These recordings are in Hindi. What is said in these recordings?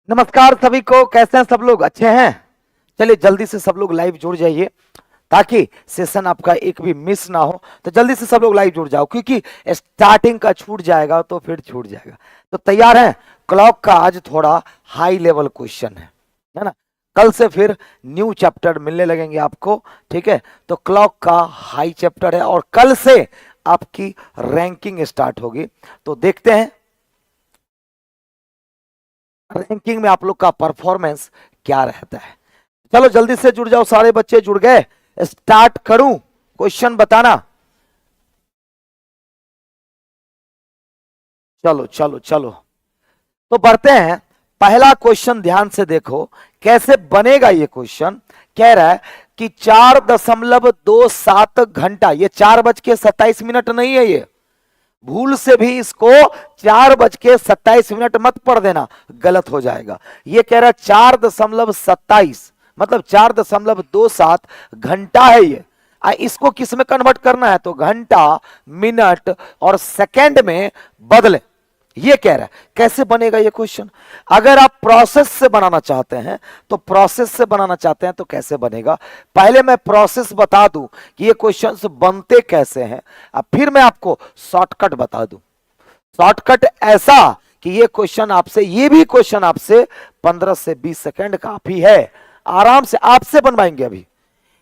नमस्कार सभी को। कैसे हैं सब लोग? अच्छे हैं? चलिए जल्दी से सब लोग लाइव जुड़ जाइए ताकि सेशन आपका एक भी मिस ना हो। तो जल्दी से सब लोग लाइव जुड़ जाओ क्योंकि स्टार्टिंग का छूट जाएगा तो फिर छूट जाएगा। तो तैयार हैं? क्लॉक का आज थोड़ा हाई लेवल क्वेश्चन है ना। कल से फिर न्यू चैप्टर मिलने लगेंगे आपको, ठीक है। तो क्लॉक का हाई चैप्टर है और कल से आपकी रैंकिंग स्टार्ट होगी। तो देखते हैं रैंकिंग में आप लोग का परफॉर्मेंस क्या रहता है। चलो जल्दी से जुड़ जाओ, सारे बच्चे जुड़ गए। स्टार्ट करूं? क्वेश्चन बताना। चलो चलो चलो, तो बढ़ते हैं। पहला क्वेश्चन ध्यान से देखो कैसे बनेगा। ये क्वेश्चन कह रहा है कि 4.27 घंटा, ये 4:27 नहीं है। ये भूल से भी इसको 4:27 मत पढ़ देना, गलत हो जाएगा। ये कह रहा है 4.27 मतलब 4.27 घंटा है ये। इसको किस में कन्वर्ट करना है तो घंटा, मिनट और सेकंड में बदले। ये कह रहा है कैसे बनेगा ये क्वेश्चन। अगर आप प्रोसेस से बनाना चाहते हैं तो कैसे बनेगा। पहले मैं प्रोसेस बता दूं कि ये क्वेश्चंस बनते कैसे हैं, अब फिर मैं आपको शॉर्टकट बता दूं। शॉर्टकट ऐसा कि ये भी क्वेश्चन आपसे 15 से 20 सेकंड काफी है। आराम से आपसे बनवाएंगे अभी।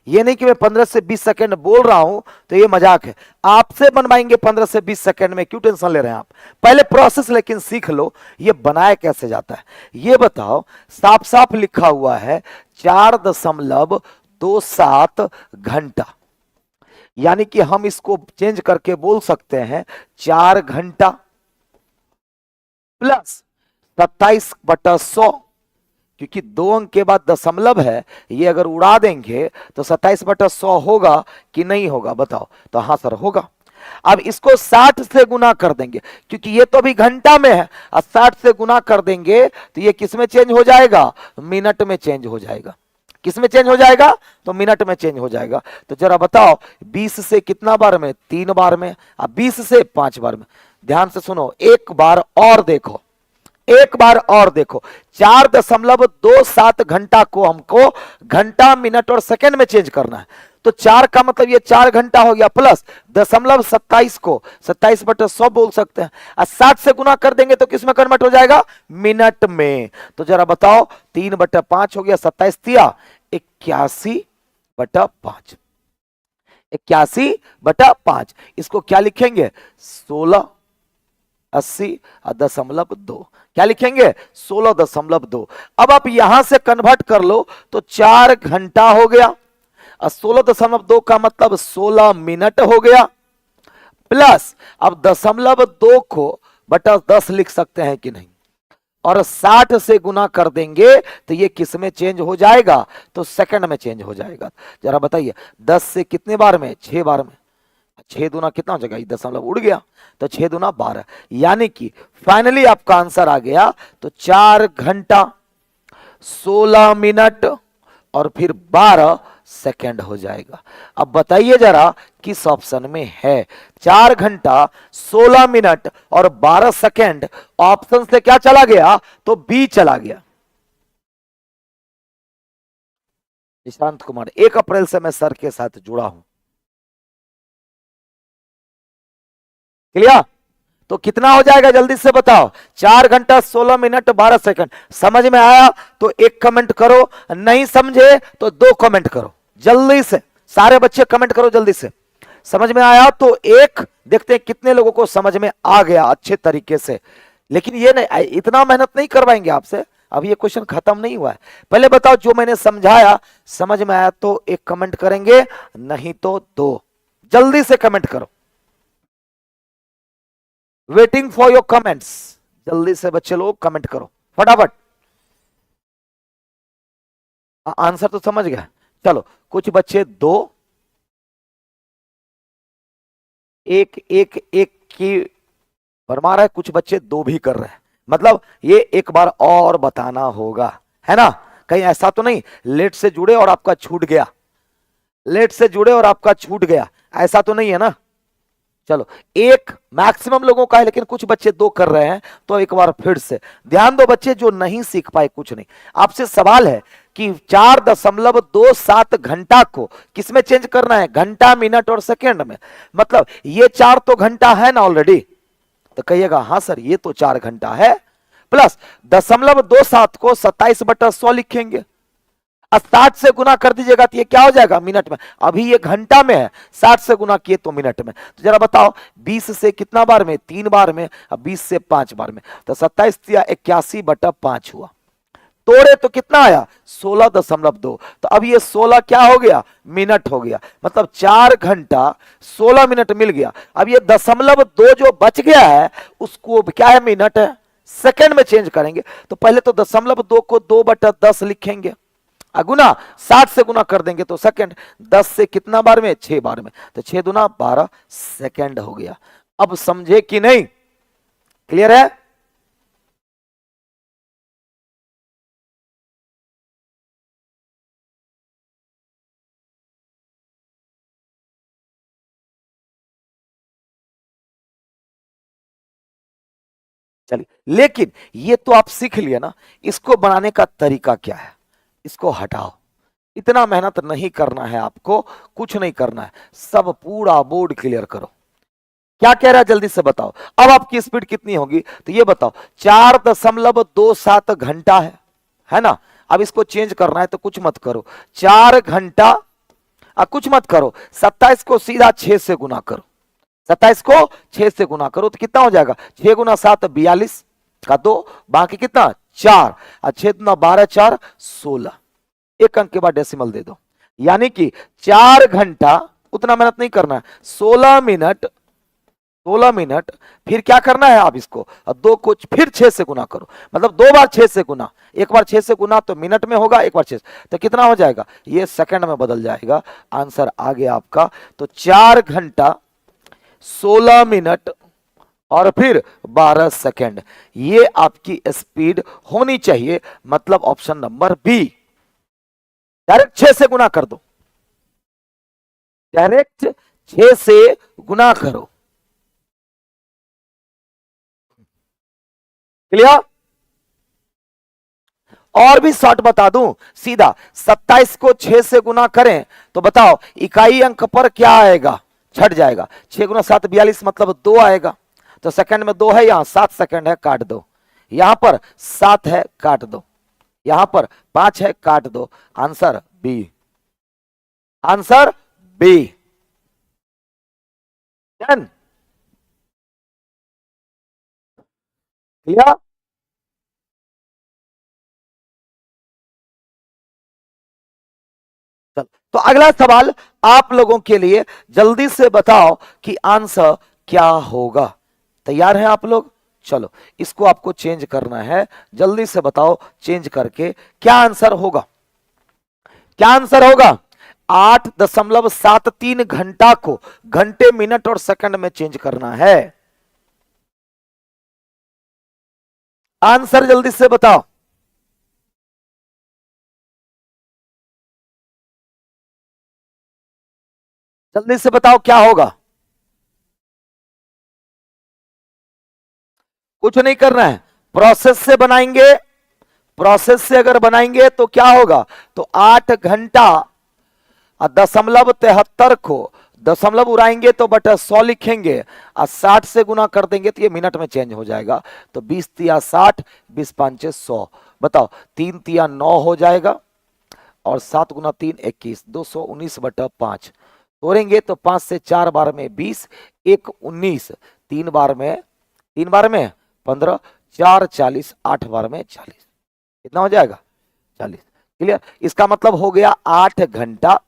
ये नहीं कि मैं 15 से 20 सेकंड बोल रहा हूं तो ये मजाक है। आपसे बनवाएंगे 15 से 20 सेकंड में, क्यों टेंशन ले रहे हैं आप। पहले प्रोसेस लेकिन सीख लो, ये बनाया कैसे जाता है ये बताओ। साफ साफ लिखा हुआ है 4.27 घंटा, यानी कि हम इसको चेंज करके बोल सकते हैं 4 घंटा प्लस 27/100, क्योंकि 2 अंक के बाद दशमलव है। ये अगर उड़ा देंगे तो 27/100 होगा कि नहीं होगा बताओ। तो हाँ सर होगा। अब इसको 60 से गुना कर देंगे क्योंकि ये तो अभी घंटा में है, और 60 से गुना कर देंगे तो ये किस में चेंज हो जाएगा, मिनट में चेंज हो जाएगा। किस में चेंज हो जाएगा तो मिनट में चेंज हो जाएगा। तो जरा बताओ 20 से कितना बार में, 3 बार में। अब 20 से 5 बार में। ध्यान से सुनो, एक बार और देखो, 4.27 घंटा को हमको घंटा, मिनट और सेकंड में चेंज करना है। तो 4 का मतलब ये 4 घंटा हो गया, प्लस 0.27 को 27/100 बोल सकते हैं। और 60 से गुना कर देंगे तो किस में कन्वर्ट हो जाएगा, मिनट में। तो जरा बताओ 3/5 हो गया, 27 तिया 81/5, 81/5। इसको क्या लिखेंगे, 1680.2। क्या लिखेंगे, 16.2। अब आप यहां से कन्वर्ट कर लो तो 4 घंटा हो गया, और 16.2 का मतलब 16 मिनट हो गया, प्लस अब 0.2 को बटा 10 लिख सकते हैं कि नहीं, और 60 से गुना कर देंगे तो ये किस में चेंज हो जाएगा, तो सेकंड में चेंज हो जाएगा। जरा बताइए 10 से कितने बार में, 6 बार में। 6 दूना कितना हो जाएगा, दशमलव उड़ गया, तो 6 दूना 12, यानी कि फाइनली आपका आंसर आ गया। तो 4 घंटा 16 मिनट और फिर 12 सेकंड हो जाएगा। अब बताइए जरा किस ऑप्शन में है। 4 घंटा 16 मिनट और 12 सेकंड ऑप्शन से क्या चला गया, तो बी चला गया। निशांत कुमार, 1 अप्रैल से मैं सर के साथ जुड़ा हूं। क्लियर? तो कितना हो जाएगा जल्दी से बताओ, 4 घंटा 16 मिनट 12 सेकंड। समझ में आया तो 1 कमेंट करो, नहीं समझे तो 2 कमेंट करो। जल्दी से सारे बच्चे कमेंट करो जल्दी से। समझ में आया तो 1, देखते हैं कितने लोगों को समझ में आ गया अच्छे तरीके से। लेकिन ये नहीं, इतना मेहनत नहीं करवाएंगे आपसे, अब ये क्वेश्चन खत्म नहीं हुआ है। पहले बताओ जो मैंने समझाया समझ में आया तो 1 कमेंट करेंगे, नहीं तो 2। जल्दी से कमेंट करो, वेटिंग फॉर योर कमेंट्स। जल्दी से बच्चे लोग कमेंट करो फटाफट। आंसर तो समझ गया। चलो कुछ बच्चे 2, 1 1 1 की भरमार है, कुछ बच्चे 2 भी कर रहे हैं। मतलब ये एक बार और बताना होगा, है ना। कहीं ऐसा तो नहीं लेट से जुड़े और आपका छूट गया, लेट से जुड़े और आपका छूट गया, ऐसा तो नहीं है ना। चलो, एक मैक्सिमम लोगों का है, लेकिन कुछ बच्चे दो कर रहे हैं, तो एक बार फिर से ध्यान दो बच्चे जो नहीं सीख पाए कुछ नहीं। आपसे सवाल है कि 4.27 घंटा को किसमें चेंज करना है, घंटा, मिनट और सेकेंड में। मतलब ये 4 तो घंटा है ना ऑलरेडी, तो कहिएगा हाँ सर ये तो 4 घंटा है, प्लस 0.27 को 27/100 लिखेंगे, 60 से गुना कर दीजिएगा तो ये क्या हो जाएगा, मिनट में। अभी ये घंटा में है, 60 से गुना किए तो मिनट में। तो जरा बताओ 20 से कितना बार में, 3 बार में, अब 20 से 5 बार में, तो 27 या 81/5 हुआ। तोड़े तो कितना आया, 16.2। तो अब ये 16 क्या हो गया, मिनट हो गया। मतलब 4 घंटा 16 मिनट मिल गया। अब ये 0.2 जो बच गया है उसको क्या है, मिनट है, सेकंड में चेंज करेंगे। तो पहले तो 0.2 को 2/10 लिखेंगे, गुना 60 से गुना कर देंगे तो सेकंड, 10 से कितना बार में, 6 बार में, तो 6 दूना 12 सेकंड हो गया। अब समझे कि नहीं, क्लियर है। चलिए, लेकिन ये तो आप सीख लिया ना, इसको बनाने का तरीका क्या है, इसको हटाओ। इतना मेहनत नहीं करना है आपको, कुछ नहीं करना है, सब पूरा बोर्ड क्लियर करो। क्या कह रहा है जल्दी से बताओ। अब आपकी स्पीड कितनी होगी, तो ये बताओ 4.27 घंटा है ना। अब इसको चेंज करना है तो कुछ मत करो, 4 घंटा, कुछ मत करो, 27 को सीधा 6 से गुना करो, 27 को 6 से गुना करो तो कितना हो जाएगा, 6 गुना 7 42 का 2, बाकी कितना 4, और 6 दूना 12, 4 16, एक अंक के बाद डेसिमल दे दो। यानी कि 4 घंटा, उतना मेहनत नहीं करना है, 16 मिनट, 16 मिनट, फिर क्या करना है आप इसको, और 2 को फिर 6 से गुना करो, मतलब 2 बार 6 से गुना, एक बार 6 से गुना तो मिनट में होगा, एक बार 6, तो कितना हो जाएगा, ये सेकंड में बदल जाएगा। आंसर आ गया आपका। तो 4 घंटा 16 मिनट और फिर 12 सेकंड, ये आपकी स्पीड होनी चाहिए। मतलब ऑप्शन नंबर बी, डायरेक्ट 6 से गुना कर दो, डायरेक्ट 6 से गुना करो। क्लियर। और भी शॉर्ट बता दूं, सीधा 27 को 6 से गुना करें तो बताओ इकाई अंक पर क्या आएगा, छट जाएगा, 6 गुना 7 42, मतलब 2 आएगा। तो सेकंड में 2 है, यहां 7 सेकंड है, काट दो, यहां पर 7 है, काट दो, यहां पर 5 है, काट दो। Answer B, answer B. Done, clear. चल, तो अगला सवाल आप लोगों के लिए, जल्दी से बताओ कि आंसर क्या होगा। तैयार हैं आप लोग, चलो इसको आपको चेंज करना है, जल्दी से बताओ चेंज करके क्या आंसर होगा, क्या आंसर होगा। 8.73 घंटा को घंटे, मिनट और सेकंड में चेंज करना है। आंसर जल्दी से बताओ, जल्दी से बताओ क्या होगा। कुछ नहीं करना है, प्रोसेस से बनाएंगे, प्रोसेस से अगर बनाएंगे तो क्या होगा, तो 8 घंटा 0.73 को दशमलव उड़ाएंगे तो बटा 100 लिखेंगे, और 60 से गुना कर देंगे तो ये मिनट में चेंज हो जाएगा। तो 20 तिया 60, 20 5 100, बताओ 3 तिया 9 हो जाएगा, और 7 गुना 3 21, 219/5, तोड़ेंगे तो 5 से 4 बार में 20, 1 19, 3 बार में, 3 बार में 15, 4 40, 8 बार में 40, कितना हो जाएगा 40। क्लियर। इसका मतलब हो गया 8 घंटा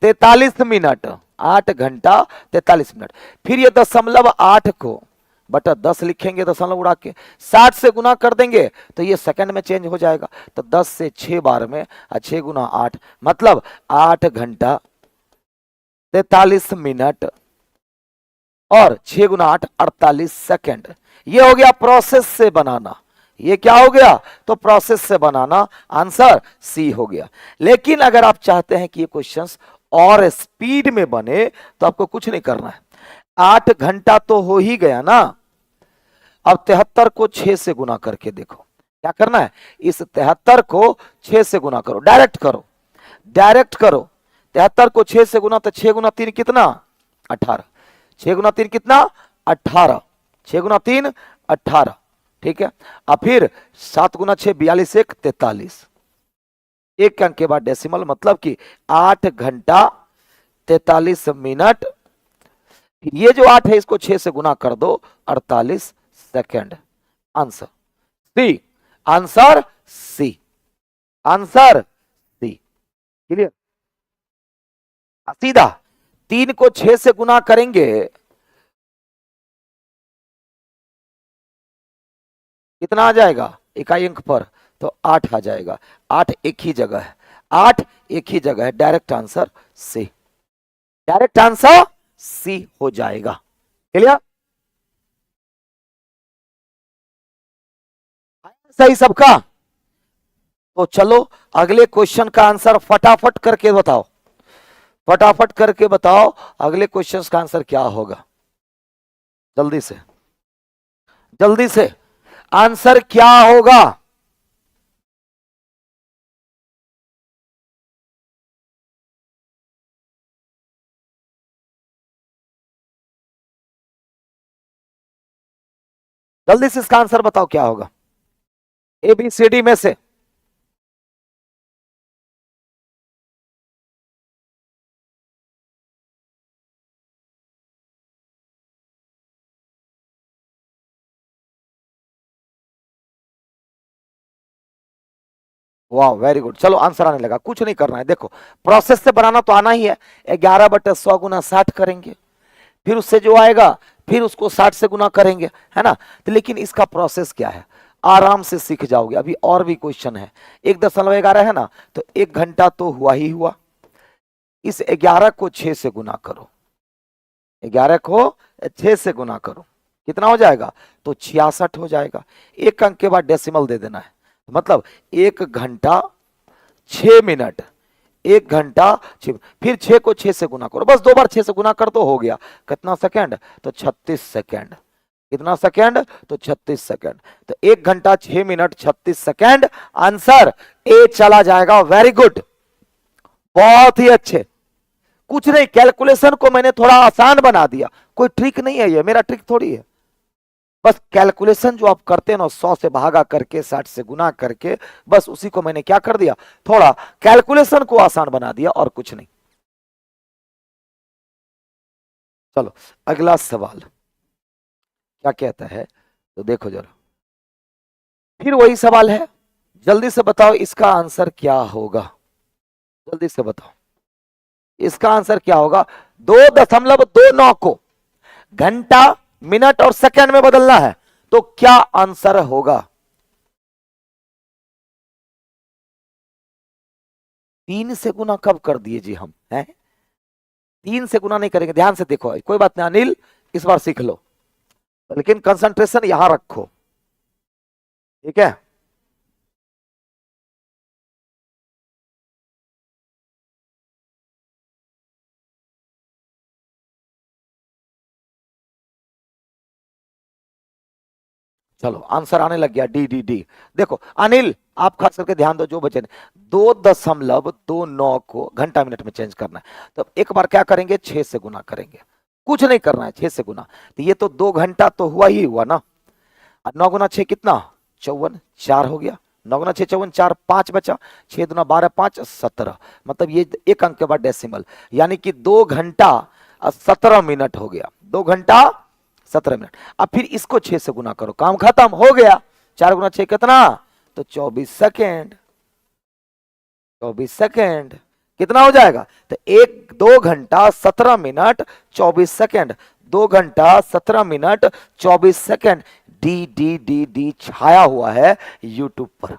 43 मिनट, 8 घंटा 43 मिनट। फिर ये 0.8 को बटा 10 लिखेंगे, दशमलव उड़ा के 60 से गुना कर देंगे तो ये सेकंड में चेंज हो जाएगा। तो 10 से 6 बार में, 6 गुना 8, मतलब 8 घंटा 43 मिनट और 6 गुना 8 48 सेकंड। ये हो गया प्रोसेस से बनाना, ये क्या हो गया, तो प्रोसेस से बनाना, आंसर सी हो गया। लेकिन अगर आप चाहते हैं कि ये क्वेश्चंस और स्पीड में बने तो आपको कुछ नहीं करना है, 8 घंटा तो हो ही गया ना। अब 73 को 6 से गुना करके देखो क्या करना है। इस 73 को 6 से गुना करो, डायरेक्ट करो, डायरेक्ट करो। 73 को 6 से गुना, तो 6 गुना 3 कितना, 18। 6 गुना 3 कितना, 18। 6 गुना 3 18, ठीक है। अब फिर 7 गुना 6 42, 1 43, एक अंक के बाद डेसिमल, मतलब कि 8 घंटा 43 मिनट। फिर ये जो 8 है इसको 6 से गुना कर दो, 48 second. Answer C, answer C, answer C. Clear, सीधा। 3 को 6 से गुना करेंगे कितना आ जाएगा इकाई अंक पर, तो 8 आ जाएगा। 8 एक ही जगह है, 8 एक ही जगह है। Direct answer C, direct answer C हो जाएगा। क्लियर, सही सबका। तो चलो अगले क्वेश्चन का आंसर फटाफट करके बताओ, फटाफट करके बताओ अगले क्वेश्चन का आंसर क्या होगा। जल्दी से, जल्दी से, आंसर क्या होगा। जल्दी से इसका आंसर बताओ क्या होगा, ए बी सी डी में से। वाह वेरी गुड, चलो आंसर आने लगा। कुछ नहीं करना है, देखो प्रोसेस से बनाना तो आना ही है। 11/100 गुना 60 करेंगे, फिर उससे जो आएगा फिर उसको 60 से गुना करेंगे, है ना। तो लेकिन इसका प्रोसेस क्या है, आराम से सीख जाओगे। अभी और भी क्वेश्चन है। 1.11 है ना, तो 1 घंटा तो हुआ ही हुआ। इस 11 को 6 से गुना करो, 11 को 6 से गुना करो, कितना हो जाएगा, तो 66 हो जाएगा। एक अंक के बाद डेसिमल दे देना है, मतलब 1 घंटा 6 मिनट, 1 घंटा 6। फिर 6 को 6 से गुना करो, बस 2 बार 6 से गुना कर दो, हो गया। कितना सेकंड, तो 36 सेकंड। कितना सेकंड, तो 36 सेकंड। तो 1 घंटा 6 मिनट 36 सेकंड, आंसर ए चला जाएगा। वेरी गुड, बहुत ही अच्छे। कुछ नहीं, कैलकुलेशन को मैंने थोड़ा आसान बना दिया। कोई ट्रिक नहीं है, ये मेरा ट्रिक थोड़ी है। बस कैलकुलेशन जो आप करते हैं ना, 100 से भागा करके 60 से गुना करके, बस उसी को मैंने क्या कर दिया, थोड़ा कैलकुलेशन को आसान बना दिया, और कुछ नहीं। चलो अगला सवाल क्या कहता है, तो देखो जरा, फिर वही सवाल है। जल्दी से बताओ इसका आंसर क्या होगा, जल्दी से बताओ इसका आंसर क्या होगा। 2.29 को घंटा मिनट और सेकंड में बदलना है, तो क्या आंसर होगा। 3 से गुना कब कर दिए जी हम, हैं 3 से गुना नहीं करेंगे। ध्यान से देखो, कोई बात नहीं अनिल, इस बार सीख लो, लेकिन कंसंट्रेशन यहां रखो, ठीक है। चलो आंसर आने लग गया, डी डी डी। देखो अनिल, आप खास करके ध्यान दो जो बचे ने। 2.29 को घंटा मिनट में चेंज करना है, तो एक बार क्या करेंगे, 6 से गुना करेंगे। कुछ नहीं करना है, 6 से गुना। तो ये तो 2 घंटा तो हुआ ही हुआ ना। 9 गुना 6 कितना, 54, 4 हो गया। 9 गुना 6 54, 4 5 बचा। 6 दुना 12, 5 17, मतलब ये एक अंक के बाद डेसिमल, यानी कि 2 घंटा 17 मिनट हो गया। 2 घंटा 17 मिनट। अब फिर इसको 6 से गुना करो, काम खत्म हो गया। 4 गुना 6 कितना, तो 24 सेकेंड। 24 सेकेंड कितना हो जाएगा, तो 2 घंटा 17 मिनट 24 सेकेंड। 2 घंटा 17 मिनट 24 second. D D D D छाया हुआ है यूट्यूब पर।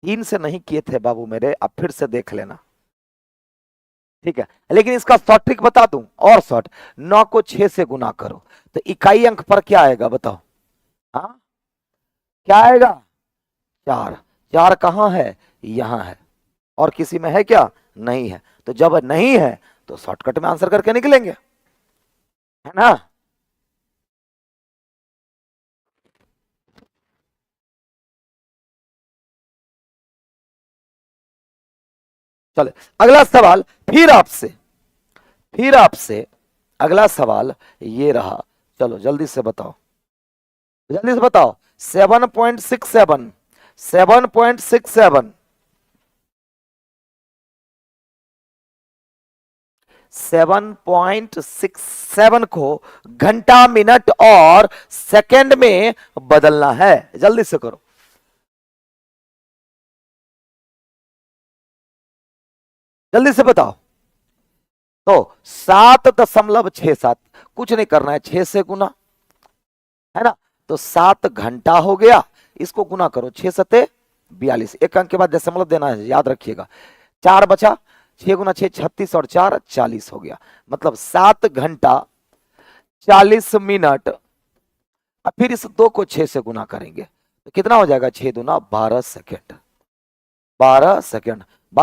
तीन से नहीं किए थे बाबू मेरे, अब फिर से देख लेना, ठीक है। लेकिन इसका शॉर्ट ट्रिक बता दूं, और शॉर्ट। 9 को 6 से गुना करो, तो इकाई अंक पर क्या आएगा बताओ, हाँ क्या आएगा, 4। 4 कहां है, यहां है। और किसी में है क्या? नहीं है। तो जब नहीं है तो शॉर्टकट में आंसर करके निकलेंगे, है ना। चले अगला सवाल फिर आपसे अगला सवाल ये रहा। चलो जल्दी से बताओ 7.67 7.67 7.67 को घंटा, मिनट और सेकंड में बदलना है। जल्दी से करो, जल्दी से बताओ। तो 7.67, कुछ नहीं करना है, 6 से गुना, है ना। तो 7 घंटा हो गया, इसको गुना करो, 6 सते 42, एक अंक के बाद दशमलव देना है, याद रखिएगा। 4 बचा, 6 गुना 6 36 और 4 40 हो गया। मतलब 7 घंटा 40 मिनट। अब फिर इस 2 को 6 से गुना करेंगे तो कितना हो जाएगा? 6 दूना 12 सेकेंड। 12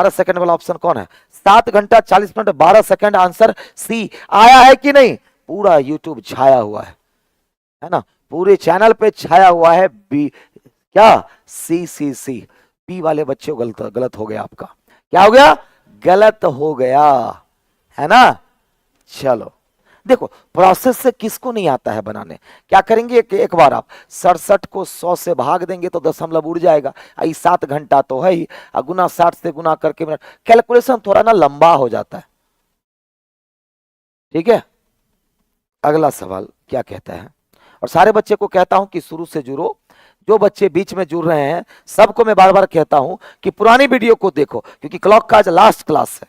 सेकंड वाला ऑप्शन कौन है? 7 घंटा 40 मिनट 12 सेकंड। आंसर सी आया है कि नहीं? पूरा यूट्यूब छाया हुआ है ना, पूरे चैनल पे छाया हुआ है। बी क्या? सी बी वाले बच्चे गलत गलत हो गया आपका। क्या हो गया? गलत हो गया, है ना। चलो देखो, प्रोसेस से किसको नहीं आता है बनाने? क्या करेंगे एक बार आप 67 को 100 से भाग देंगे तो दशमलव उड़ जाएगा। 7 घंटा तो है ही, गुना 60 से गुना करके मिनट। कैलकुलेशन थोड़ा ना लंबा हो जाता है, ठीक है। अगला सवाल क्या कहता है, और सारे बच्चे को कहता हूं कि शुरू से जुड़ो। जो बच्चे बीच में जुड़ रहे हैं सबको मैं बार बार कहता हूं कि पुरानी वीडियो को देखो, क्योंकि क्लॉक का आज लास्ट क्लास है।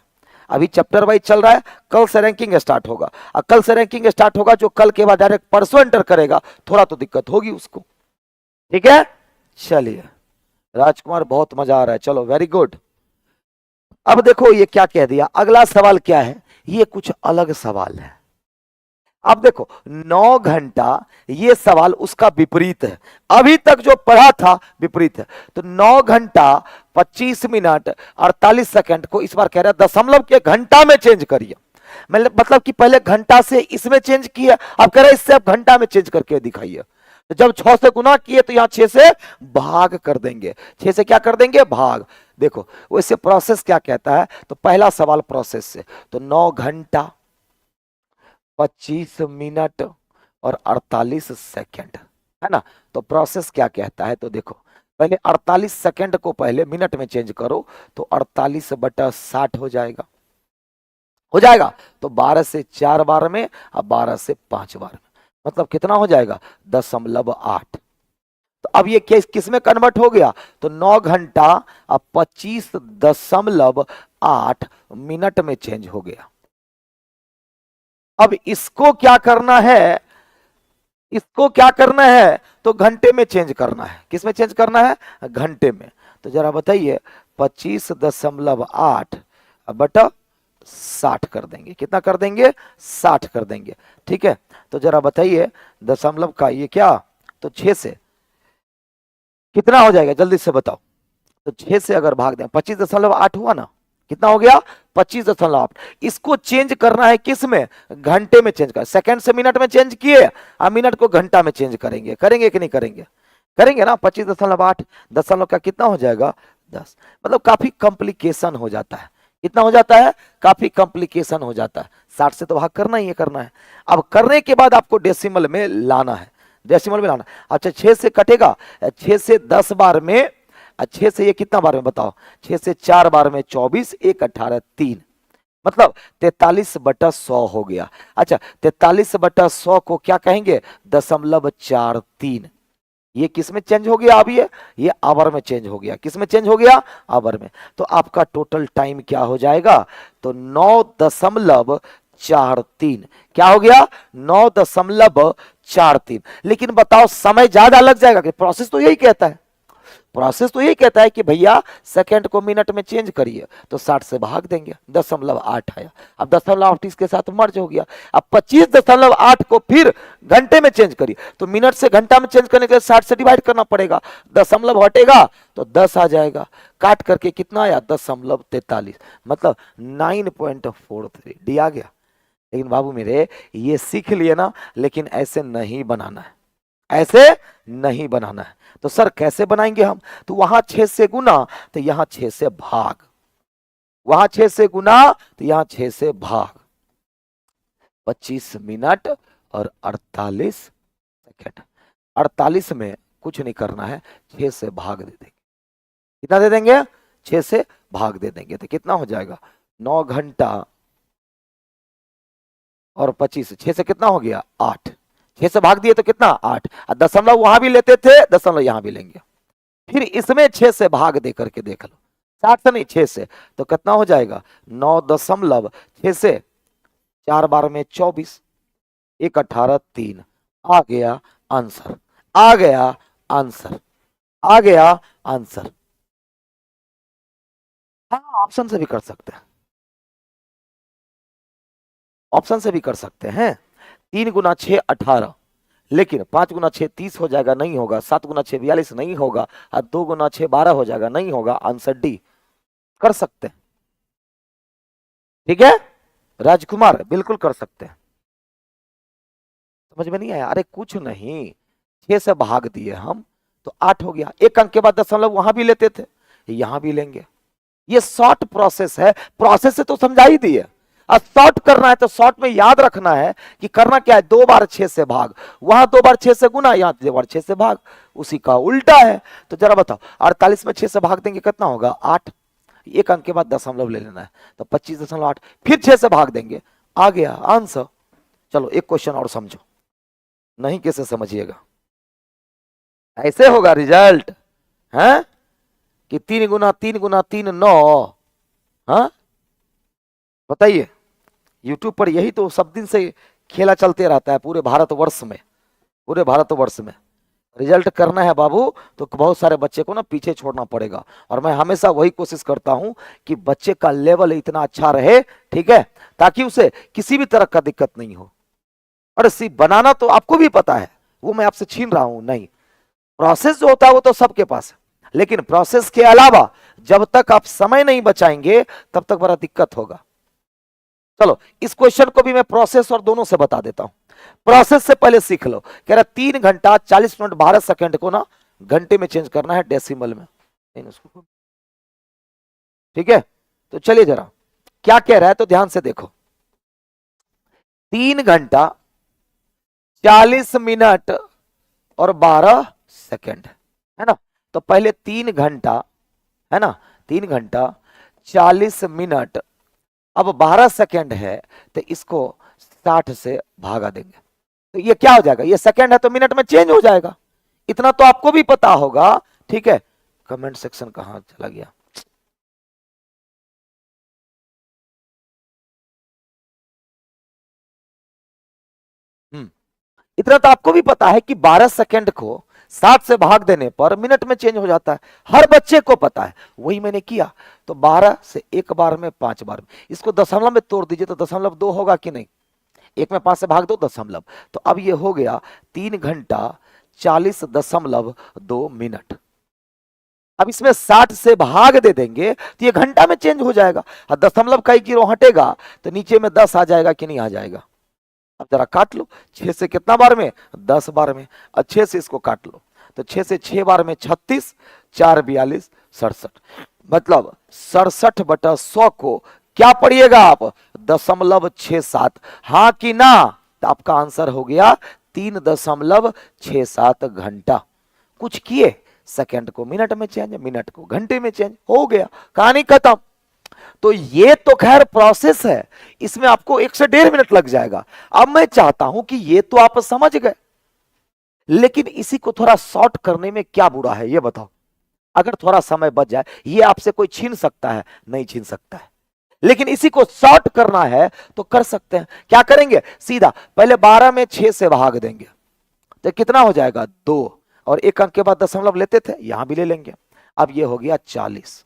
अभी चैप्टर वाइज चल रहा है, कल से रैंकिंग स्टार्ट होगा। और कल से रैंकिंग स्टार्ट होगा, जो कल के बाद डायरेक्ट परसों एंटर करेगा थोड़ा तो दिक्कत होगी उसको, ठीक है। चलिए राजकुमार, बहुत मजा आ रहा है, चलो वेरी गुड। अब देखो ये क्या कह दिया, अगला सवाल क्या है, ये कुछ अलग सवाल है। अब देखो 9 घंटा, ये सवाल उसका विपरीत है। अभी तक जो पढ़ा था विपरीत है। तो 9 घंटा 25 मिनट 48 सेकंड को इस बार कह रहा है दशमलव के घंटा में चेंज करिए। मतलब कि पहले घंटा से इसमें चेंज किया, अब कह रहे इससे अब घंटा में चेंज करके दिखाइए। तो जब 6 से गुना किए तो यहां 6 से भाग कर देंगे। 6 से क्या कर देंगे? भाग। देखो वैसे प्रोसेस क्या कहता है, तो पहला सवाल प्रोसेस से, तो 9 घंटा 25 मिनट और 48 सेकंड, है ना। तो प्रोसेस क्या कहता है, तो देखो पहले 48 सेकंड को पहले मिनट में चेंज करो तो 48/60 हो जाएगा। तो 12 से 4 बार में, अब 12 से 5 बार में, मतलब कितना हो जाएगा? 0.8। तो अब ये किस में कन्वर्ट हो गया? तो 9 घंटा अब 25.8 मिनट में चेंज हो गया। अब इसको क्या करना है, तो घंटे में चेंज करना है। किस में चेंज करना है? घंटे में। तो जरा बताइए 25.8 बटा 60 कर देंगे। कितना कर देंगे? 60 कर देंगे, ठीक है। तो जरा बताइए दशमलव का ये क्या, तो 6 से कितना हो जाएगा? जल्दी से बताओ। तो 6 से अगर भाग दें 25.8 हुआ ना, कितना हो गया? 25.8। इसको चेंज करना है किस में? घंटे में चेंज कर। सेकंड से मिनट में चेंज किए, अब मिनट को घंटा में चेंज करेंगे कि नहीं करेंगे? करेंगे ना। 25.8 दशमलव का कितना हो जाएगा? 10। मतलब काफी कॉम्प्लिकेशन हो जाता है। कितना हो जाता है? काफी कॉम्प्लिकेशन हो जाता है। 60 से तो भाग करना ही करना है। अब करने के बाद आपको डेसिमल में लाना है, अच्छा 6 से कटेगा, 6 से 10 बार में, 6 से ये कितना बार में बताओ? 6 से 4 बार में 24, 1 18 3, मतलब 43/100 हो गया। अच्छा 43/100 को क्या कहेंगे? 0.43। ये किस में चेंज हो गया? अब ये आवर में चेंज हो गया। किस में चेंज हो गया? आवर में। तो आपका टोटल टाइम क्या हो जाएगा? तो 9.43। क्या हो गया? 9.43। लेकिन बताओ समय ज्यादा लग जाएगा कि? प्रोसेस तो यही कहता है, प्रोसेस तो यही कहता है कि भैया सेकंड को मिनट में चेंज करिए, तो 60 से भाग देंगे, 0.8 आया। अब 0.8 इसके साथ मर्ज हो गया। अब 25.8 को फिर घंटे में चेंज करिए, तो मिनट से घंटा में चेंज करने के लिए 60 से डिवाइड करना पड़ेगा, दशमलव हटेगा तो 10 आ जाएगा, काट करके कितना आया 10.43, मतलब 9.43 डी आ गया। लेकिन बाबू मेरे ये सीख लिए ना, लेकिन ऐसे नहीं बनाना है, ऐसे नहीं बनाना है। तो सर कैसे बनाएंगे हम? तो वहां 6 से गुना तो यहां 6 से भाग, वहां 6 से गुना तो यहां 6 से भाग, 25 मिनट और 48 सेकेंड। 48 में कुछ नहीं करना है, 6 से भाग दे देंगे। कितना दे देंगे? 6 से भाग दे देंगे, तो कितना हो जाएगा 9 घंटा और 25, 6 से कितना हो गया 8, 6 से भाग दिए तो कितना 8, दशमलव वहां भी लेते थे, दशमलव यहां भी लेंगे, फिर इसमें 6 से भाग दे करके देख लो, 60 से नहीं 6 से, तो कितना हो जाएगा 9.6 से 4 बार में 24, 1 18 3, आ गया आंसर, आ गया आंसर, आ गया आंसर। हाँ ऑप्शन से भी कर सकते हैं, ऑप्शन से भी कर सकते हैं। 3 गुना 6 18, लेकिन 5 गुना 6 30 हो जाएगा, नहीं होगा। 7 गुना 6 42 नहीं होगा, और 2 गुना 6 12 हो जाएगा, नहीं होगा। आंसर डी कर सकते हैं, ठीक है राजकुमार, बिल्कुल कर सकते हैं। समझ में नहीं आया? अरे कुछ नहीं, 6 से भाग दिए हम तो 8 हो गया, एक अंक के बाद दशमलव वहां भी लेते थे, यहां भी लेंगे। ये शॉर्ट प्रोसेस है, प्रोसेस से तो समझा ही दिए। अब शॉर्ट करना है तो शॉर्ट में याद रखना है कि करना क्या है, 2 बार 6 से भाग, वहां 2 बार 6 से गुना, यहां 2 बार 6 से भाग, उसी का उल्टा है। तो जरा बताओ 48 में 6 से भाग देंगे कितना होगा 8, एक अंक के बाद दशमलव ले लेना है, तो 25.8, फिर 6 से भाग देंगे, आ गया आंसर। चलो एक क्वेश्चन और समझो, नहीं कैसे समझिएगा, ऐसे होगा रिजल्ट है कि 3 गुना 3 गुना 3 9, हाँ बताइए। यूट्यूब पर यही तो सब दिन से खेला चलते रहता है पूरे भारतवर्ष में, पूरे भारतवर्ष में। रिजल्ट करना है बाबू तो बहुत सारे बच्चे को ना पीछे छोड़ना पड़ेगा, और मैं हमेशा वही कोशिश करता हूं कि बच्चे का लेवल इतना अच्छा रहे, ठीक है, ताकि उसे किसी भी तरह का दिक्कत नहीं हो। और सी बनाना तो आपको भी पता है, वो मैं आपसे छीन रहा हूं नहीं, प्रोसेस जो होता है वो तो सबके पास है, लेकिन प्रोसेस के अलावा जब तक आप समय नहीं बचाएंगे तब तक बड़ा दिक्कत होगा। चलो इस क्वेश्चन को भी मैं प्रोसेस और दोनों से बता देता हूं। प्रोसेस से पहले सीख लो, कह रहा 3 घंटा 40 मिनट 12 सेकंड को ना घंटे में चेंज करना है, डेसिमल में नहीं उसको, ठीक है। तो चलिए जरा क्या कह रहा है तो ध्यान से देखो, 3 घंटा 40 मिनट और 12 सेकंड है ना। तो पहले 3 घंटा है ना, 3 घंटा 40 मिनट, अब 12 सेकंड है, तो इसको 60 से भागा देंगे, तो ये क्या हो जाएगा, ये सेकंड है तो मिनट में चेंज हो जाएगा, इतना तो आपको भी पता होगा, ठीक है। कमेंट सेक्शन कहां चला गया, इतना तो आपको भी पता है कि 12 सेकंड को 7 से भाग देने पर मिनट में चेंज हो जाता है, हर बच्चे को पता है, वही मैंने किया। तो 12 से एक बार में 5 बार में, इसको दशमलव में तोड़ दीजिए तो दशमलव 2 होगा कि नहीं, एक में 5 से भाग दो दशमलव, तो अब ये हो गया 3 घंटा 40.2 मिनट। अब इसमें 60 से भाग दे देंगे तो ये घंटा में चेंज हो जाएगा, और दशमलव का 1 जीरो हटेगा तो नीचे में 10 आ जाएगा कि नहीं आ जाएगा। अब जरा काट लो, 6 से कितना बार में 10 बार में, और 6 से इसको काट लो, तो 6 से 6 बार में 36, 4 42 67, मतलब 67/100 को क्या पढ़िएगा आप 0.67, हाँ कि ना, तो आपका आंसर हो गया 3.67 घंटा। कुछ किए, सेकंड को मिनट में चेंज, मिनट को घंटे में चेंज, हो गया, कहानी खत्म। तो ये तो खैर प्रोसेस है, इसमें आपको 1 से 1.5 मिनट लग जाएगा। अब मैं चाहता हूं कि ये तो आप समझ गए, लेकिन इसी को थोड़ा शॉर्ट करने में क्या बुरा है ये बताओ। अगर थोड़ा समय बच जाए, ये आपसे कोई छीन सकता है? नहीं छीन सकता है, लेकिन इसी को शॉर्ट करना है तो कर सकते हैं। क्या करेंगे, सीधा पहले 12 में 6 से भाग देंगे, तो कितना हो जाएगा 2, और एक अंक के बाद दशमलव लेते थे, यहां भी ले लेंगे, अब ये हो गया 40,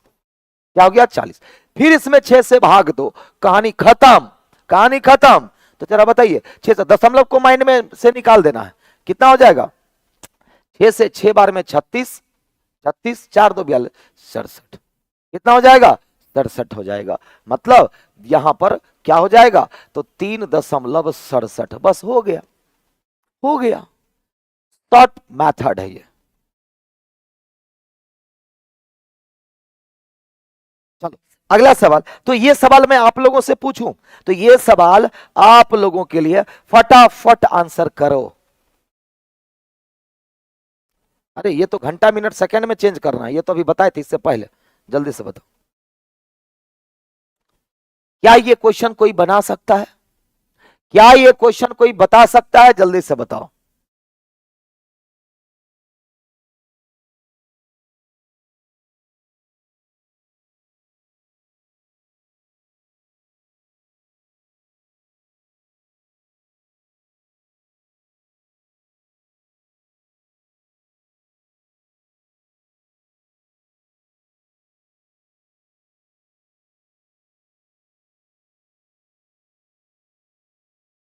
क्या हो गया 40। फिर इसमें 6 से भाग दो, कहानी खत्म, कहानी खत्म। तो जरा बताइए 6 से दशमलव को माइंड में से निकाल देना है, कितना हो जाएगा 6 से 6 बार में 36, 36 4 2 42 67, कितना हो जाएगा 67 हो जाएगा। मतलब यहां पर क्या हो जाएगा तो 3.67, बस हो गया, हो गया। शॉर्ट मेथड है ये। चलो अगला सवाल, तो ये सवाल मैं आप लोगों से पूछूं, तो ये सवाल आप लोगों के लिए, फटाफट आंसर करो। अरे ये तो घंटा मिनट सेकंड में चेंज करना है, ये तो अभी बताए थे इससे पहले, जल्दी से बताओ। क्या ये क्वेश्चन कोई बना सकता है, क्या ये क्वेश्चन कोई बता सकता है, जल्दी से बताओ।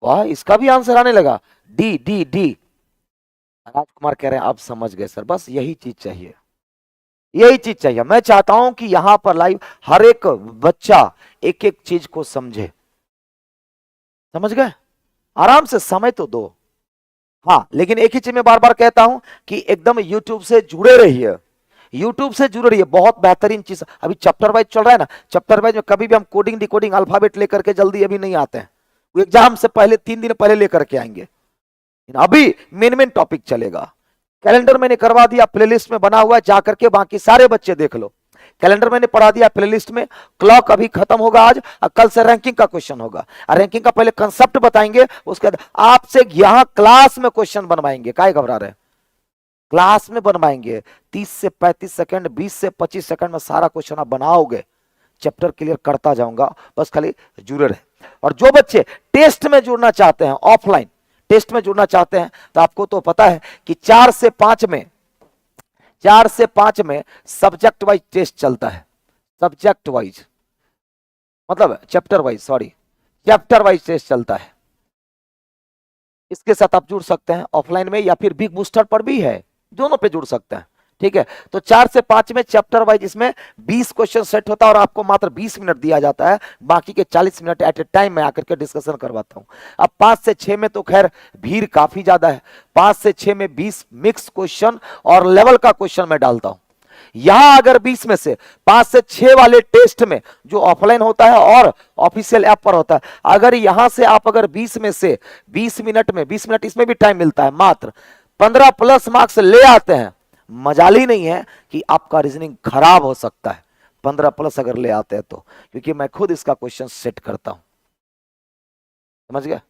वाह, इसका भी आंसर आने लगा, डी डी डी। राजकुमार कह रहे हैं आप समझ गए सर, बस यही चीज चाहिए, यही चीज चाहिए। मैं चाहता हूं कि यहां पर लाइव हर एक बच्चा एक एक चीज को समझे, समझ गए, आराम से समय तो दो। हाँ लेकिन एक ही चीज मैं बार बार कहता हूं कि एकदम यूट्यूब से जुड़े रहिए, यूट्यूब से जुड़े रहिए, बहुत बेहतरीन चीज। अभी चैप्टर वाइज चल रहा है ना, चैप्टर वाइज में कभी भी हम कोडिंग डिकोडिंग अल्फाबेट लेकर के जल्दी अभी नहीं आते हैं, वो एग्जाम से पहले 3 दिन पहले लेकर के आएंगे। अभी मेन मेन टॉपिक चलेगा। कैलेंडर मैंने करवा दिया, प्लेलिस्ट में बना हुआ है, जाकर के बाकी सारे बच्चे देख लो। कैलेंडर मैंने पढ़ा दिया प्लेलिस्ट में, क्लॉक अभी खत्म होगा आज, और कल से रैंकिंग का क्वेश्चन होगा, और रैंकिंग का पहले कंसेप्ट बताएंगे, उसके बाद आपसे यहां क्लास में क्वेश्चन बनवाएंगे। काय घबरा रहे हैं, क्लास में बनवाएंगे। 30 से 35 सेकंड, 20 से 25 सेकंड में सारा क्वेश्चन आप बनाओगे। चैप्टर क्लियर करता जाऊंगा, बस खाली जुड़े रहे। और जो बच्चे टेस्ट में जुड़ना चाहते हैं, ऑफलाइन टेस्ट में जुड़ना चाहते हैं, तो आपको तो पता है कि 4 से 5 में, 4 से 5 में सब्जेक्ट वाइज टेस्ट चलता है, सब्जेक्ट वाइज मतलब chapter wise, sorry chapter wise test चलता है। इसके साथ आप जुड़ सकते हैं ऑफलाइन में, या फिर बिग बूस्टर पर भी है, दोनों पे जुड़ सकते हैं। ठीक है, तो 4 से 5 में चैप्टर वाइज इसमें 20 क्वेश्चन सेट होता है, और आपको मात्र 20 मिनट दिया जाता है, बाकी के 40 मिनट एट ए टाइम में आकर के डिस्कशन करवाता हूं। अब 5 से 6 में तो खैर भीड़ काफी ज्यादा है, 5 से 6 में 20 मिक्स क्वेश्चन और लेवल का क्वेश्चन मैं डालता हूं। यहां अगर 20 में से 5 से 6 वाले टेस्ट में जो ऑफलाइन होता है और ऑफिशियल ऐप पर होता है, अगर यहां से आप अगर 20 में से 20 मिनट में, 20 मिनट इसमें भी टाइम मिलता है, मात्र 15 प्लस मार्क्स ले आते हैं, मजाल ही नहीं है कि आपका रीजनिंग खराब हो सकता है 15 प्लस अगर ले आते हैं तो, क्योंकि मैं खुद इसका क्वेश्चन सेट करता हूं। समझ गया,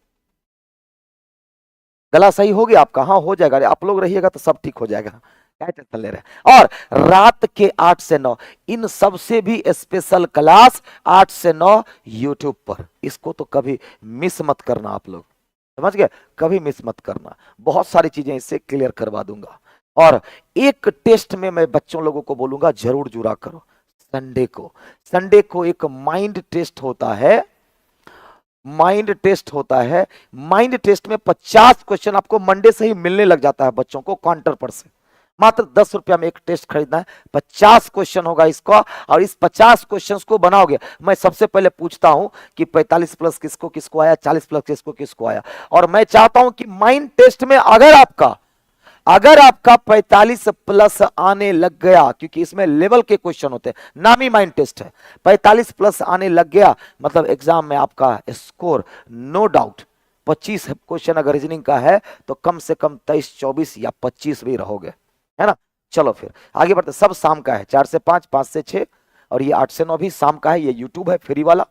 गला सही हो गया आपका, हाँ हो जाएगा, आप लोग रहिएगा तो सब ठीक हो जाएगा, क्या टेंशन ले रहे हैं। और रात के 8 से 9 इन सबसे भी स्पेशल क्लास 8 से 9 यूट्यूब पर, इसको तो कभी मिस मत करना आप लोग, समझ गए, कभी मिस मत करना, बहुत सारी चीजें इससे क्लियर करवा दूंगा। और एक टेस्ट में मैं बच्चों लोगों को बोलूंगा जरूर जुड़ा करो, संडे को, संडे को एक माइंड टेस्ट होता है, माइंड टेस्ट होता है। माइंड टेस्ट में 50 क्वेश्चन आपको मंडे से ही मिलने लग जाता है बच्चों को काउंटर पर से, मात्र 10 रुपया में एक टेस्ट खरीदना है, 50 क्वेश्चन होगा इसका, और इस 50 क्वेश्चंस को बनाओगे। मैं सबसे पहले पूछता हूं कि 45 प्लस किसको किसको आया, 40 प्लस किसको किसको आया, और मैं चाहता हूं कि माइंड टेस्ट में अगर आपका 45 प्लस आने लग गया, क्योंकि इसमें लेवल के क्वेश्चन होते हैं, नामी माइंड टेस्ट है, 45 प्लस आने लग गया मतलब एग्जाम में आपका स्कोर नो डाउट 25 क्वेश्चन अगर रीजनिंग का है तो कम से कम 23, 24 या 25 भी रहोगे, है ना। चलो फिर आगे बढ़ते, सब शाम का है, 4 से 5, 5 से 6, और ये 8 से 9 भी शाम का है। ये यूट्यूब है फ्री वाला,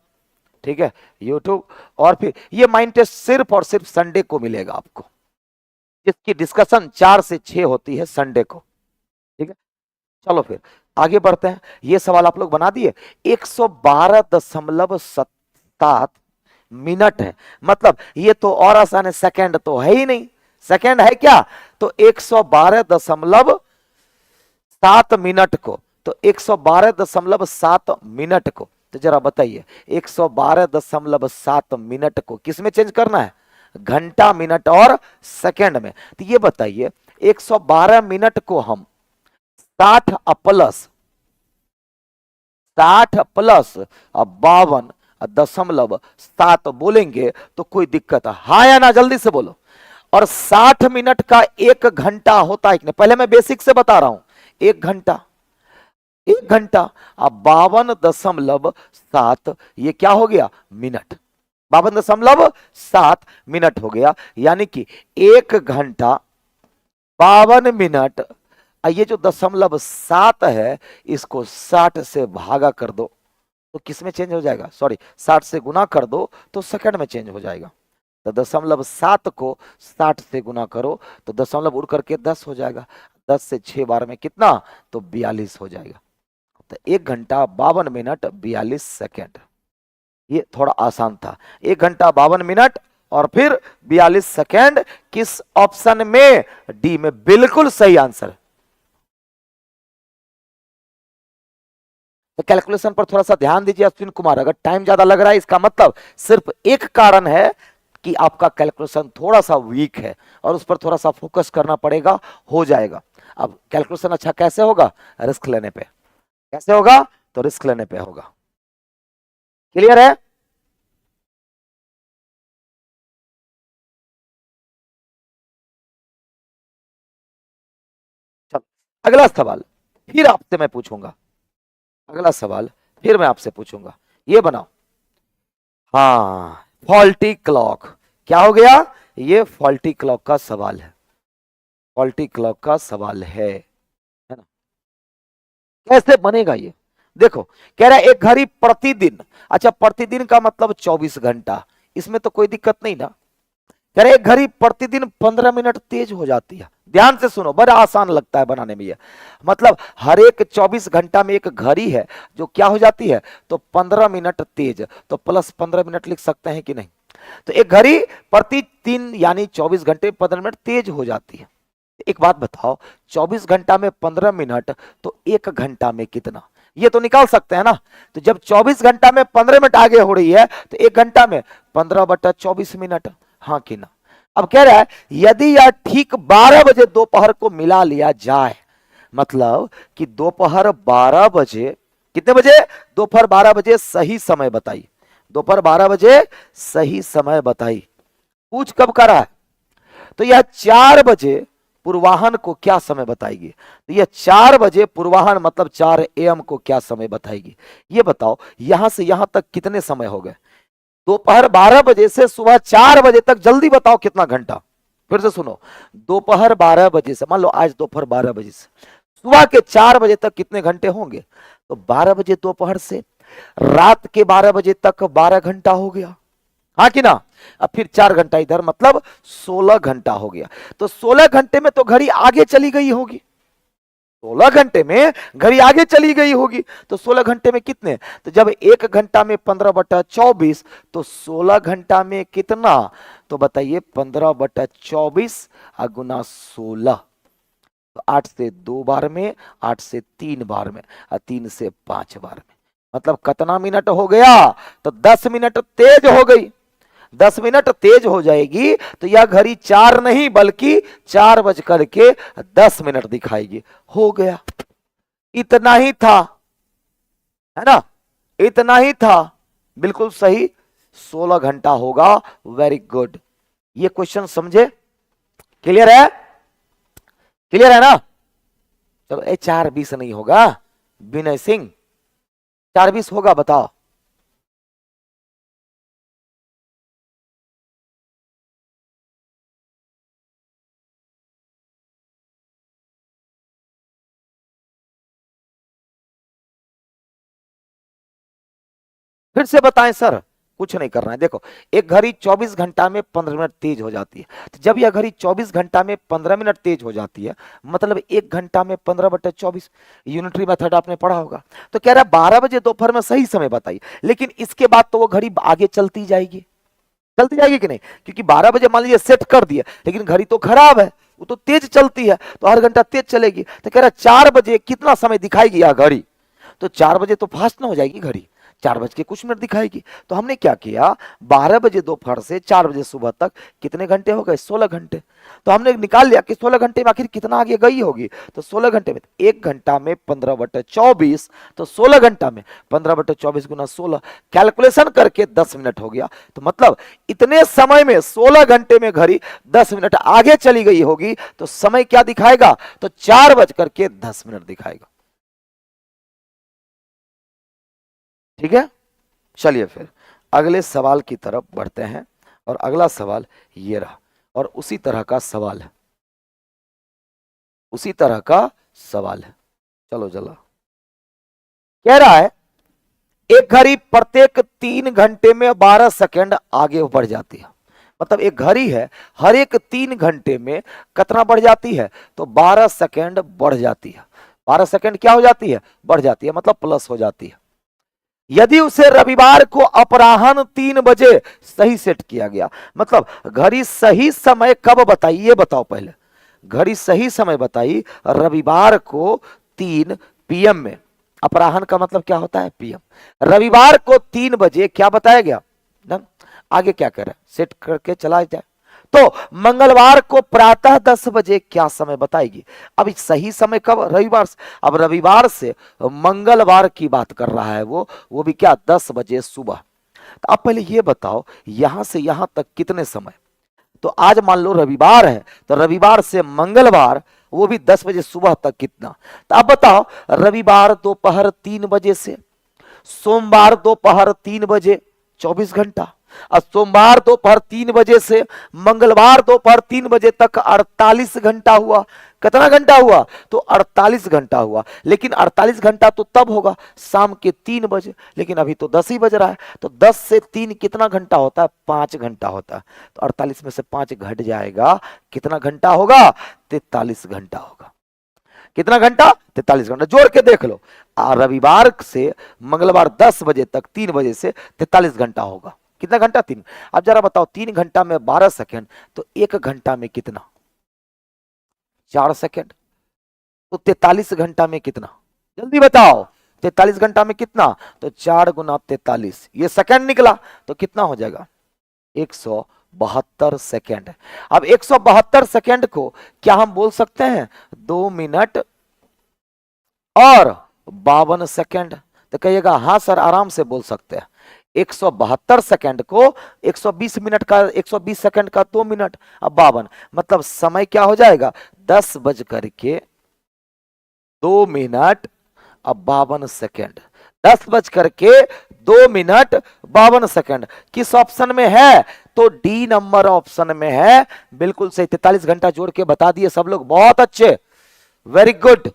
ठीक है, यूट्यूब। और फिर ये माइंड टेस्ट सिर्फ और सिर्फ संडे को मिलेगा आपको, जिसकी डिस्कशन 4 से 6 होती है संडे को, ठीक है। चलो फिर आगे बढ़ते हैं, ये सवाल आप लोग बना दिए। 112.7 मिनट है, मतलब ये तो और आसान है, सेकंड तो है ही नहीं, सेकंड है क्या, तो 112.7 मिनट को तो 112.7 मिनट को, तो जरा बताइए 112.7 मिनट को किस में चेंज करना है? घंटा, मिनट और सेकंड में। तो ये बताइए 112 मिनट को हम 60 प्लस 52.7 बोलेंगे तो कोई दिक्कत है? हाँ या ना, जल्दी से बोलो। और 60 मिनट का 1 घंटा होता है कि नहीं? पहले मैं बेसिक से बता रहा हूं। 1 घंटा अब 52.7 ये क्या हो गया? मिनट। 52.7 मिनट हो गया, यानी कि 1 घंटा 52 मिनट। ये जो 0.7 है इसको 60 से भागा कर दो तो किस में चेंज हो जाएगा? सॉरी, 60 से गुना कर दो तो सेकंड में चेंज हो जाएगा। तो 0.7 को 60 से गुना करो तो दशमलव उड़ करके 10 हो जाएगा। 10 से 6 बार में कितना? तो 42 हो जाएगा। तो 1 घंटा 52 मिनट 42 सेकेंड। ये थोड़ा आसान था। 1 घंटा 52 मिनट और फिर 42 सेकेंड। किस ऑप्शन में? डी में, बिल्कुल सही आंसर। तो कैलकुलेशन पर थोड़ा सा ध्यान दीजिए अश्विन कुमार। अगर टाइम ज्यादा लग रहा है इसका मतलब सिर्फ एक कारण है कि आपका कैलकुलेशन थोड़ा सा वीक है और उस पर थोड़ा सा फोकस करना पड़ेगा, हो जाएगा। अब कैलकुलेशन अच्छा कैसे होगा? रिस्क लेने पे। कैसे होगा? तो रिस्क लेने पे होगा। क्लियर है? चलो अगला सवाल फिर आपसे मैं पूछूंगा। अगला सवाल फिर मैं आपसे पूछूंगा। ये बनाओ। हाँ, फॉल्टी क्लॉक। क्या हो गया? ये फॉल्टी क्लॉक का सवाल है। फॉल्टी क्लॉक का सवाल है ना? कैसे बनेगा ये? देखो, कह रहा है एक घड़ी प्रतिदिन। अच्छा, प्रतिदिन का मतलब 24 घंटा। इसमें तो कोई दिक्कत नहीं ना। कह रहे एक घड़ी प्रतिदिन 15 मिनट तेज हो जाती है। ध्यान से सुनो, बड़ा आसान लगता है बनाने में। ये मतलब हर एक 24 घंटा में एक घड़ी है जो क्या हो जाती है? तो 15 मिनट तेज। तो प्लस 15 मिनट लिख सकते हैं कि नहीं? तो एक घड़ी प्रतिदिन यानी 24 घंटे 15 मिनट तेज हो जाती है। एक बात बताओ, 24 घंटा में 15 मिनट तो 1 घंटा में कितना? ये तो निकाल सकते हैं ना। तो जब 24 घंटा में 15 मिनट आगे हो रही है तो 1 घंटा में 15/24 मिनट। हाँ कि ना? अब कह रहा है यदि यह ठीक 12 बजे दोपहर को मिला लिया जाए, मतलब कि दोपहर 12 बजे, कितने बजे? दोपहर 12 बजे सही समय बताइए। दोपहर 12 बजे सही समय बताइए। पूछ कब कर रहा है? तो यह 4 बजे पूर्वाहन को क्या समय बताएगी? तो यह 4 बजे पूर्वाहन मतलब 4 AM को क्या समय बताएगी? ये बताओ, यहां से यहां तक कितने समय हो गए? दोपहर 12 बजे से सुबह 4 बजे तक, जल्दी बताओ कितना घंटा? फिर से सुनो, दोपहर 12 बजे से, मान लो आज दोपहर 12 बजे से सुबह के 4 बजे तक कितने घंटे होंगे? तो 12 बजे दोपहर से रात के 12 बजे तक 12 घंटा हो गया। हाँ कि ना? अब फिर 4 घंटा इधर, मतलब 16 घंटा हो गया। तो 16 घंटे में तो घड़ी आगे चली गई होगी। 16 घंटे में घड़ी आगे चली गई होगी। तो 16 घंटे में कितने? तो जब 1 घंटा में 15/24 तो 16 घंटा में कितना? तो बताइए 15/24 गुना 16। तो 8 से 2 बार में, 8 से 3 बार में और 3 से 5 बार में, मतलब कितना मिनट हो गया? तो 10 मिनट तेज हो गई। 10 मिनट तेज हो जाएगी तो यह घड़ी 4 नहीं बल्कि 4:10 दिखाएगी। हो गया, इतना ही था, है ना? इतना ही था, बिल्कुल सही। 16 घंटा होगा। Very good. ये क्वेश्चन समझे? क्लियर है? क्लियर है ना? चलो, 4:20 नहीं होगा विनय सिंह? 4:20 होगा? बताओ। फिर से बताएं सर। कुछ नहीं करना है। देखो, एक घड़ी 24 घंटा में 15 मिनट तेज हो जाती है। तो जब यह घड़ी 24 घंटा में 15 मिनट तेज हो जाती है, मतलब 1 घंटा में 15/24, यूनिटरी मेथड आपने पढ़ा होगा। तो कह रहा है 12 बजे दोपहर में सही समय बताइए। लेकिन इसके बाद तो वो घड़ी आगे चलती जाएगी कि नहीं? क्योंकि 12 बजे मान लीजिए सेट कर दिया, लेकिन घड़ी तो खराब है। वो तो तेज चलती है, तो हर घंटा तेज चलेगी। तो कह रहा 4 बजे कितना समय दिखाएगी यह घड़ी, तो 4 बजे तो फास्ट ना हो जाएगी घड़ी, 4 बज के कुछ मिनट दिखाएगी। तो हमने क्या किया, 12 बजे दोपहर से 4 बजे सुबह तक कितने घंटे हो गए, 16 घंटे। तो हमने निकाल लिया कि 16 घंटे में आखिर कितना आगे गई होगी। तो 16 घंटे में 1 घंटा में 15/24, तो 16 घंटा में 15/24 गुना 16, कैलकुलेशन करके 10 मिनट हो गया। तो मतलब इतने समय में 16 घंटे में घड़ी 10 मिनट आगे चली गई होगी। तो समय क्या दिखाएगा, तो 4:10 दिखाएगा। ठीक है, चलिए फिर अगले सवाल की तरफ बढ़ते हैं। और अगला सवाल ये रहा, और उसी तरह का सवाल है, उसी तरह का सवाल है। चलो चलो, कह रहा है एक घड़ी प्रत्येक 3 घंटे में 12 सेकंड आगे बढ़ जाती है। मतलब एक घड़ी है, हर एक 3 घंटे में कितना बढ़ जाती है, तो 12 सेकंड बढ़ जाती है। 12 सेकंड क्या हो जाती है, बढ़ जाती है, मतलब प्लस हो जाती है। यदि उसे रविवार को अपराह्न 3 बजे सही सेट किया गया, मतलब घड़ी सही समय कब बताई, ये बताओ पहले। घड़ी सही समय बताई रविवार को 3 PM में। अपराह्न का मतलब क्या होता है, PM। रविवार को 3 बजे क्या बताया गया ना, आगे क्या करे, सेट करके चला जाए। तो मंगलवार को प्रातः 10 बजे क्या समय बताएगी। अब सही समय कब, रविवार से। अब रविवार से मंगलवार की बात कर रहा है वो भी क्या, 10 बजे सुबह। तो अब पहले ये बताओ यहां से यहां तक कितने समय। तो आज मान लो रविवार है, तो रविवार से मंगलवार वो भी 10 बजे सुबह तक कितना। तो अब बताओ रविवार दोपहर 3 बजे से सोमवार दोपहर 3 बजे 24 घंटा, और सोमवार दोपहर 3 बजे से मंगलवार दोपहर 3 बजे तक 48 घंटा हुआ। कितना घंटा हुआ, तो 48 घंटा हुआ। लेकिन 48 घंटा तो तब होगा शाम के 3 बजे, लेकिन अभी तो 10 ही बज रहा है। तो 10 से 3 कितना घंटा होता है, 5 घंटा होता है। तो 48 में से 5 घट जाएगा, कितना घंटा होगा, 43 घंटा होगा। कितना घंटा, 43 घंटा। जोड़ के देख लो, रविवार से मंगलवार 10 बजे तक 3 बजे से 43 घंटा होगा। कितना घंटा, 3। अब जरा बताओ 3 घंटा में 12 सेकंड, तो 1 घंटा में कितना, 4 सेकंड। तो 43 घंटा में कितना, जल्दी बताओ, 43 घंटा में कितना, तो 4 गुना 43, ये सेकंड निकला। तो कितना हो जाएगा, 172 सेकंड। अब 172 सेकंड को क्या हम बोल सकते हैं, 2 मिनट और 52 सेकंड। तो कहिएगा हाँ सर, आराम से बोल सकते हैं। 172 सेकंड को 120 मिनट का, 120 सेकंड का 2 मिनट, अब 52, मतलब समय क्या हो जाएगा, 10 बज करके 2 मिनट अब 52 सेकंड। 10 बज करके 2 मिनट 52 सेकंड किस ऑप्शन में है, तो डी नंबर ऑप्शन में है। बिल्कुल सही, 43 घंटा जोड़ के बता दिए सब लोग, बहुत अच्छे, वेरी गुड।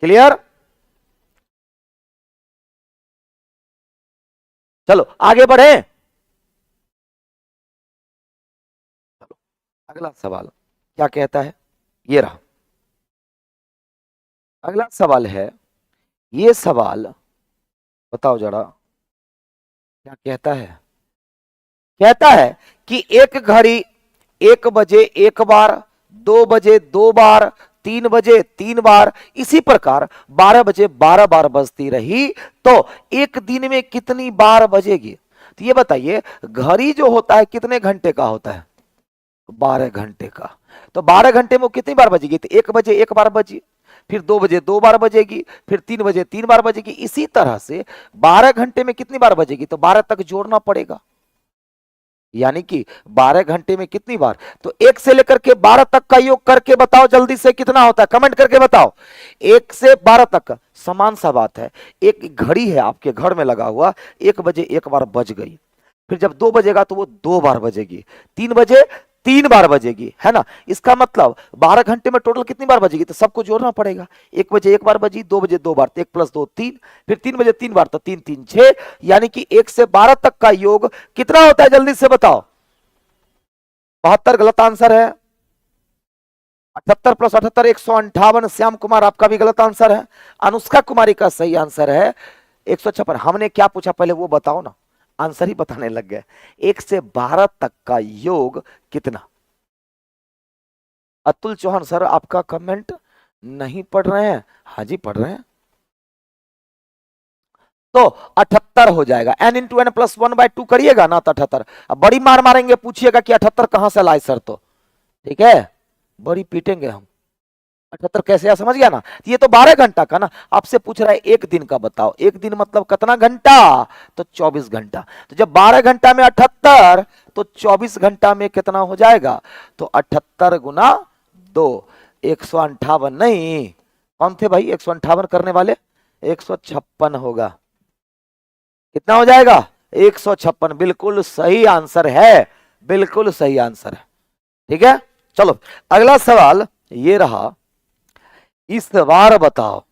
क्लियर, चलो आगे बढ़े। अगला सवाल क्या कहता है, ये रहा अगला सवाल है। ये सवाल बताओ जरा क्या कहता है। कहता है कि एक घड़ी 1 बजे 1 बार, 2 बजे 2 बार, 3 बजे 3 बार, इसी प्रकार 12 बजे 12 बार बजती रही, तो एक दिन में कितनी बार बजेगी। तो ये बताइए घड़ी जो होता है कितने घंटे का होता है, 12 घंटे का। तो 12 घंटे में वो कितनी बार बजेगी, तो 1 बजे 1 बार बजी, फिर 2 बजे 2 बार बजेगी, फिर 3 बजे 3 बार बजेगी। इसी तरह से 12 घंटे में कितनी बार बजेगी, तो 12 तक जोड़ना पड़ेगा। यानी कि 12 घंटे में कितनी बार, तो 1 से लेकर के 12 तक का योग करके बताओ जल्दी से कितना होता है, कमेंट करके बताओ। 1 से 12 तक का समान सा बात है। एक घड़ी है आपके घर में लगा हुआ, 1 बजे 1 बार बज गई, फिर जब 2 बजेगा तो वो 2 बार बजेगी, 3 बजे 3 बार बजेगी, है ना। इसका मतलब 12 घंटे में टोटल कितनी बार बजेगी, तो सबको जोड़ना पड़ेगा। 1 बजे 1 बार बजी, 2 बजे 2 बार, तो 1 + 2 3, फिर 3 बजे 3 बार, तो 3 3 6, यानी कि 1 से 12 तक का योग कितना होता है, जल्दी से बताओ। 72 गलत आंसर है। 78 + 78 158। श्याम कुमार आपका भी गलत आंसर है। अनुष्का कुमारी का सही आंसर है 156। हमने क्या पूछा पहले वो बताओ ना, आंसर ही बताने लग गए। 1 से 12 तक का योग कितना। अतुल चौहान सर आपका कमेंट नहीं पढ़ रहे हैं, हाँ जी पढ़ रहे हैं। तो 78 हो जाएगा। n × n + 1/2 करिएगा ना, तो 78। अब बड़ी मार मारेंगे, पूछिएगा कि 78 कहां से लाए सर, तो ठीक है बड़ी पीटेंगे हम। 78 कैसे आ, समझ गया ना। ये तो 12 घंटा का ना, आपसे पूछ रहा है एक दिन का बताओ। एक दिन मतलब कितना घंटा, तो 24 घंटा। तो जब 12 घंटा में 78, तो 24 घंटा में कितना हो जाएगा, तो 78 × 2, 158 नहीं। कौन थे भाई 158 करने वाले, 156 होगा। कितना हो जाएगा, 156। बिल्कुल सही आंसर है, बिल्कुल सही आंसर है। ठीक है, चलो अगला सवाल ये रहा। इस बार बताओ,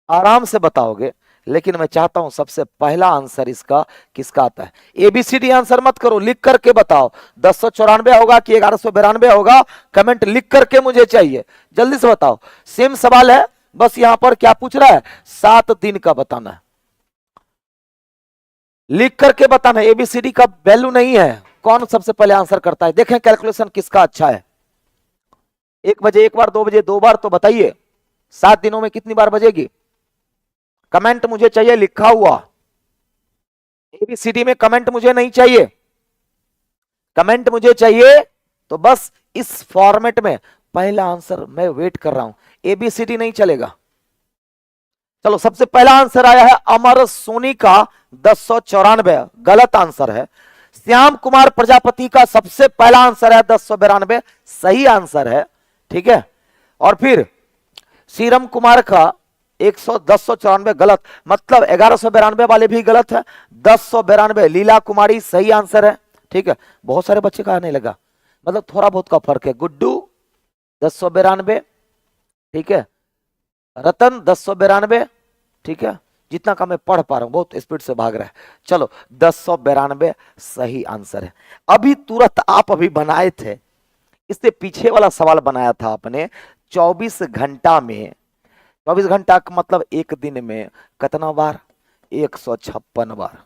आराम से बताओगे, लेकिन मैं चाहता हूं सबसे पहला आंसर इसका किसका आता है। एबीसीडी आंसर मत करो, लिख करके बताओ। 1094 होगा कि 1192 होगा, कमेंट लिख करके मुझे चाहिए, जल्दी से बताओ। सेम सवाल है, बस यहां पर क्या पूछ रहा है, 7 दिन का बताना है। लिख करके बताना, एबीसीडी का वैल्यू नहीं है। कौन सबसे पहले आंसर करता है, देखें कैलकुलेशन किसका अच्छा है। 1 बजे 1 बार, 2 बजे 2 बार, तो बताइए 7 दिनों में कितनी बार बजेगी। कमेंट मुझे चाहिए लिखा हुआ, एबीसीडी में कमेंट मुझे नहीं चाहिए। कमेंट मुझे चाहिए तो बस इस फॉर्मेट में पहला आंसर मैं वेट कर रहा हूं, एबीसीडी नहीं चलेगा। चलो सबसे पहला आंसर आया है अमर सोनी का 1094, गलत आंसर है। श्याम कुमार प्रजापति का सबसे पहला आंसर है 1092, सही आंसर है। ठीक है, और फिर सीरम कुमार का 1094 गलत, मतलब 1192 वाले भी गलत है। 1092 लीला कुमारी सही आंसर है। ठीक है, बहुत सारे बच्चे का आने लगा, मतलब थोड़ा बहुत का फर्क है। गुड्डू 1092, ठीक है। रतन 1092, ठीक है। जितना का मैं पढ़ पा रहा हूं, बहुत स्पीड से भाग रहा है। चलो 1092 सही आंसर है। अभी तुरंत आप अभी बनाए थे, इससे पीछे वाला सवाल बनाया था आपने 24 घंटा में। 24 घंटा का मतलब एक दिन में कितना बार, 156 बार।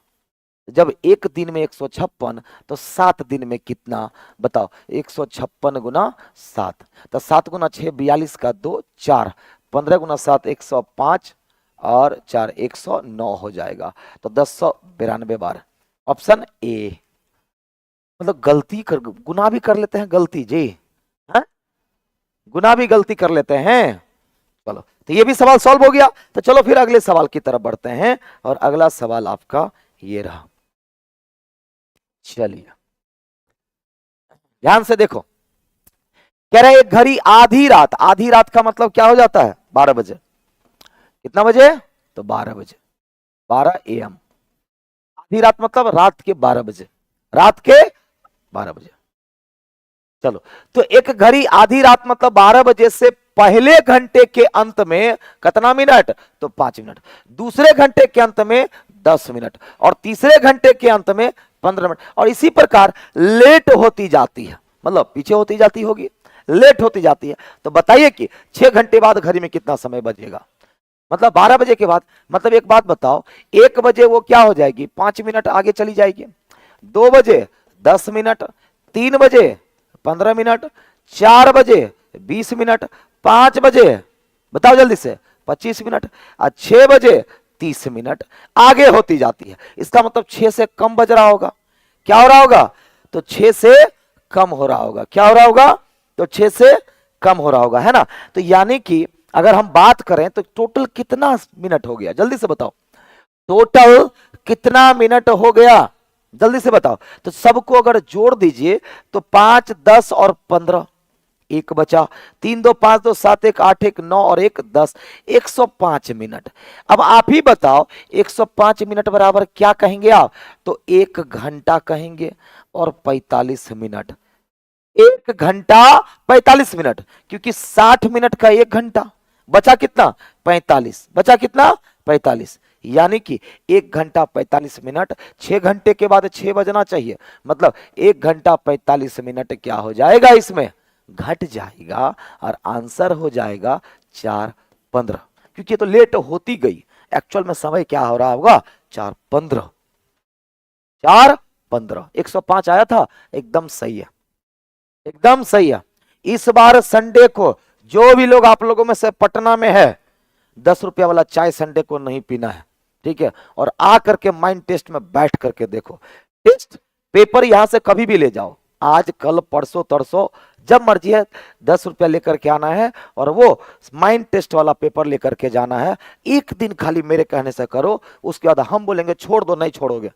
जब एक दिन में 156, तो 7 दिन में कितना बताओ, 156 × 7, तो 7 × 6 42 का 2 4, 15 × 7 105 और 4 109 हो जाएगा। तो 1092 बार, ऑप्शन ए। मतलब गलती कर, गुना भी कर लेते हैं गलती जी, है? गुना भी गलती कर लेते हैं। चलो तो ये भी सवाल सॉल्व हो गया। तो चलो फिर अगले सवाल की तरफ बढ़ते हैं, और अगला सवाल आपका ये रहा। चलिए ध्यान से देखो, कह रहे एक घड़ी आधी रात, आधी रात का मतलब क्या हो जाता है, 12 बजे। कितना बजे, तो 12 बजे, 12 AM। आधी रात मतलब रात के 12 बजे, रात के 12 बजे। चलो तो एक घड़ी आधी रात मतलब 12 बजे से पहले घंटे के अंत में कितना मिनट, तो 5 मिनट। दूसरे घंटे के अंत में 10 मिनट, और तीसरे घंटे के अंत में 15 मिनट, और इसी प्रकार लेट होती जाती है, मतलब पीछे होती जाती होगी, लेट होती जाती है। तो बताइए कि 6 घंटे बाद घड़ी में कितना समय बजेगा, मतलब 12 बजे के बाद। मतलब एक बात बताओ, 1 बजे वो क्या हो जाएगी, 5 मिनट आगे चली जाएगी। 2 बजे 10 मिनट, 3 बजे 15 मिनट, 4 बजे 20 मिनट, 5 बजे बताओ जल्दी से 25 मिनट, और 6 बजे 30 मिनट आगे होती जाती है। इसका मतलब 6 से कम बज रहा होगा। क्या हो रहा होगा, तो 6 से कम हो रहा होगा। क्या हो रहा होगा, तो 6 से कम हो रहा होगा, है ना। तो यानी कि अगर हम बात करें तो टोटल कितना मिनट हो गया, जल्दी से बताओ, टोटल कितना मिनट हो गया, जल्दी से बताओ। तो सबको अगर जोड़ दीजिए तो 5 10 और 15, 1 बचा, 3 2 5 2 7 1 8 1 9 और 1 10, 105 मिनट। अब आप ही बताओ 105 मिनट बराबर क्या कहेंगे आप, तो 1 घंटा कहेंगे और 45 मिनट। 1 घंटा 45 मिनट, क्योंकि 60 मिनट का 1 घंटा, बचा कितना 45, बचा कितना 45, यानी कि 1 घंटा 45 मिनट, 6 घंटे के बाद 6 बजना चाहिए, मतलब 1 घंटा 45 मिनट क्या हो जाएगा, इसमें घट जाएगा और आंसर हो जाएगा 4:15, क्योंकि ये तो लेट होती गई, एक्चुअल में समय क्या हो रहा होगा 4:15, 4:15, 105 आया था, एकदम सही है, एकदम सही है। इस बार संडे को जो भी लोग आप लोगों में से पटना में है, 10 रुपया वाला चाय संडे को नहीं पीना है, ठीक है, और आ करके माइंड टेस्ट में बैठ करके देखो, टेस्ट पेपर यहां से कभी भी ले जाओ, आज कल परसों तरसों जब मर्जी है, 10 रुपया लेकर के आना है और वो माइंड टेस्ट वाला पेपर लेकर के जाना है, एक दिन खाली मेरे कहने से करो, उसके बाद हम बोलेंगे छोड़ दो, नहीं छोड़ोगे,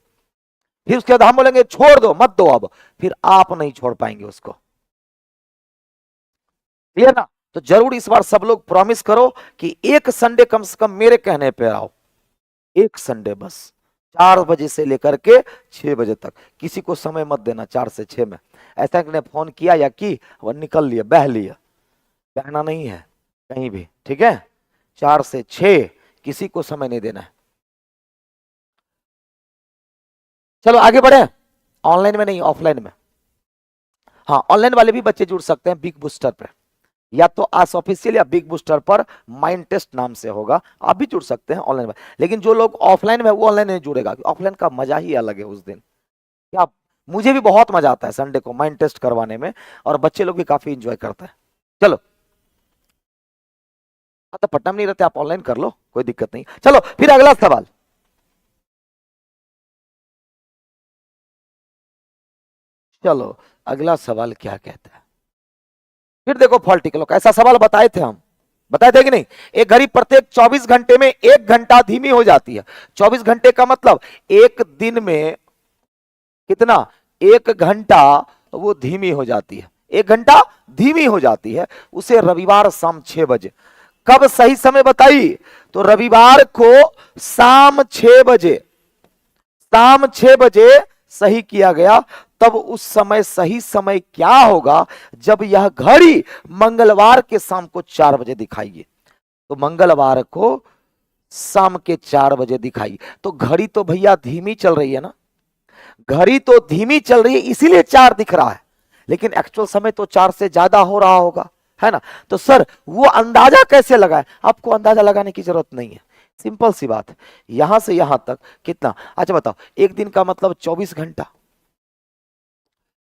फिर उसके बाद हम बोलेंगे छोड़ दो, मत दो, अब फिर आप नहीं छोड़ पाएंगे उसको, क्लियर ना। तो जरूर इस बार सब लोग प्रॉमिस करो कि एक संडे कम से कम मेरे कहने पे आओ, एक संडे बस, 4 बजे से लेकर के 6 बजे तक, किसी को समय मत देना 4 से 6 में, ऐसा कि ने फोन किया या की वो निकल लिया, बह लिया, बहना नहीं है कहीं भी, ठीक है, 4 से 6 किसी को समय नहीं देना है। चलो आगे बढ़े, ऑनलाइन में नहीं ऑफलाइन में, हाँ ऑनलाइन वाले भी बच्चे जुड़ सकते हैं बिग बूस्टर पे, या तो आस ऑफिशियल या बिग बूस्टर पर माइंड टेस्ट नाम से होगा, आप भी जुड़ सकते हैं ऑनलाइन में, लेकिन जो लोग ऑफलाइन में वो ऑनलाइन नहीं जुड़ेगा, ऑफलाइन का मजा ही अलग है उस दिन, क्या, मुझे भी बहुत मजा आता है संडे को माइंड टेस्ट करवाने में, और बच्चे लोग भी काफी इंजॉय करते हैं। चलो, हाँ तो पटना में नहीं रहते आप ऑनलाइन कर लो, कोई दिक्कत नहीं। चलो फिर अगला सवाल, चलो अगला सवाल क्या कहता है, फिर देखो पॉलिटिकल का ऐसा सवाल बताए थे हम, बताए थे कि नहीं, एक घड़ी प्रत्येक 24 घंटे में 1 घंटा धीमी हो जाती है, 24 घंटे का मतलब एक दिन में कितना, 1 घंटा वो धीमी हो जाती है, 1 घंटा धीमी हो जाती है, उसे रविवार शाम 6 बजे, कब सही समय बताई, तो रविवार को शाम 6 बजे, शाम 6 बजे सही किया गया, तब उस समय सही समय क्या होगा, जब यह घड़ी मंगलवार के शाम को 4 बजे दिखाई, तो मंगलवार को शाम के 4 बजे दिखाई, तो घड़ी तो भैया धीमी चल रही है ना, घड़ी तो धीमी चल रही है इसीलिए 4 दिख रहा है, लेकिन एक्चुअल समय तो 4 से ज्यादा हो रहा होगा, है ना, तो सर वो अंदाजा कैसे लगाए, आपको अंदाजा लगाने की जरूरत नहीं है, सिंपल सी बात है, यहां से यहां तक कितना, अच्छा बताओ, एक दिन का मतलब 24 घंटा,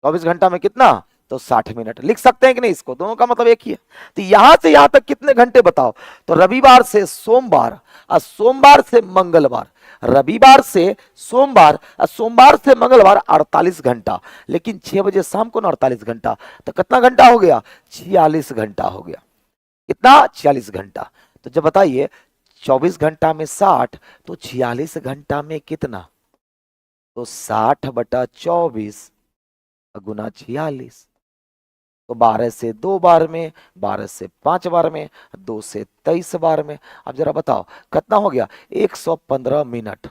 24 घंटा में कितना, तो 60 मिनट, लिख सकते हैं कि नहीं इसको, दोनों का मतलब एक ही है, तो यहां से यहां तक कितने घंटे बताओ, तो रविवार से सोमवार और सोमवार से मंगलवार, रविवार से सोमवार और सोमवार से मंगलवार 48 घंटा, लेकिन 6 बजे शाम को ना 48 घंटा, तो कितना घंटा हो गया, 46 घंटा हो गया, कितना 46 घंटा, तो जब बताइए 24 घंटा में 60, तो 46 घंटा में कितना, तो 60/24 गुना 46, तो 12 से 2 बार में, 12 से 5 बार में, 2 से 23 बार में, अब जरा बताओ कितना हो गया, 115 मिनट,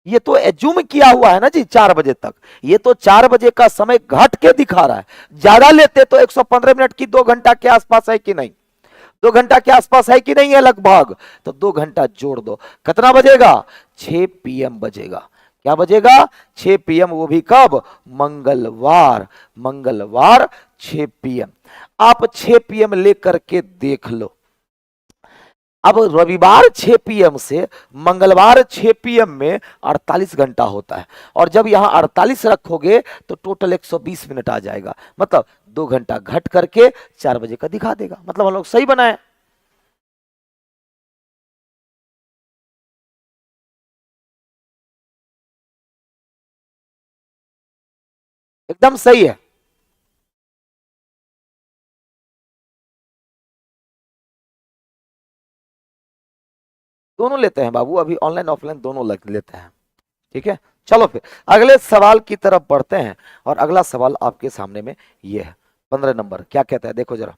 ये तो एज्यूम किया हुआ है ना जी 4 बजे तक, ये तो 4 बजे का समय घट के दिखा रहा है, ज्यादा लेते तो 115 मिनट की 2 घंटा के आसपास है कि नहीं, 2 घंटा के आसपास है कि नहीं है लगभग, तो 2 घंटा जोड़ दो, कितना बजेगा, 6 PM बजेगा, क्या बजेगा, 6 PM, वो भी कब, मंगलवार, मंगलवार 6 PM, आप 6 PM लेकर के देख लो, अब रविवार 6 PM से मंगलवार 6 PM में 48 घंटा होता है, और जब यहां 48 रखोगे तो टोटल 120 मिनट आ जाएगा, मतलब 2 घंटा घट करके 4 बजे का दिखा देगा, मतलब हम लोग सही बनाए, एकदम सही है, दोनों लेते हैं बाबू, अभी ऑनलाइन ऑफलाइन दोनों लेते हैं, ठीक है। चलो फिर अगले सवाल की तरफ बढ़ते हैं, और अगला सवाल आपके सामने में ये है, 15 नंबर, क्या कहता है देखो जरा,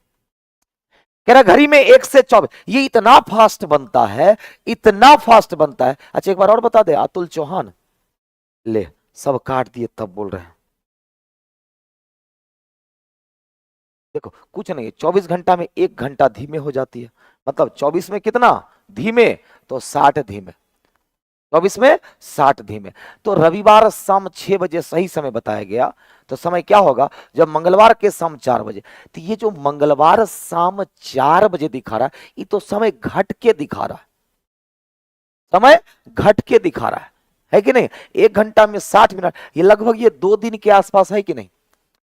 कह रहा घड़ी में 1 से 24, ये इतना फास्ट बनता है, इतना फास्ट बनता है, अच्छा एक बार और बता दे अतुल चौहान, ले सब काट दिए तब बोल रहे हैं, देखो कुछ नहीं है, 24 घंटा में 1 घंटा धीमे हो जाती है, मतलब 24 में कितना धीमे, तो 60 धीमे, 24 में 60 धीमे। तो रविवार शाम 6 बजे सही समय बताया गया, तो समय क्या होगा, जब मंगलवार के शाम 4 बजे। तो ये जो मंगलवार शाम 4 बजे दिखा रहा है, ये तो समय घट के दिखा रहा है, समय घट के दिखा रहा है कि नहीं। 1 घंटा में 60 मिनट, ये लगभग ये 2 दिन के आसपास है कि नहीं।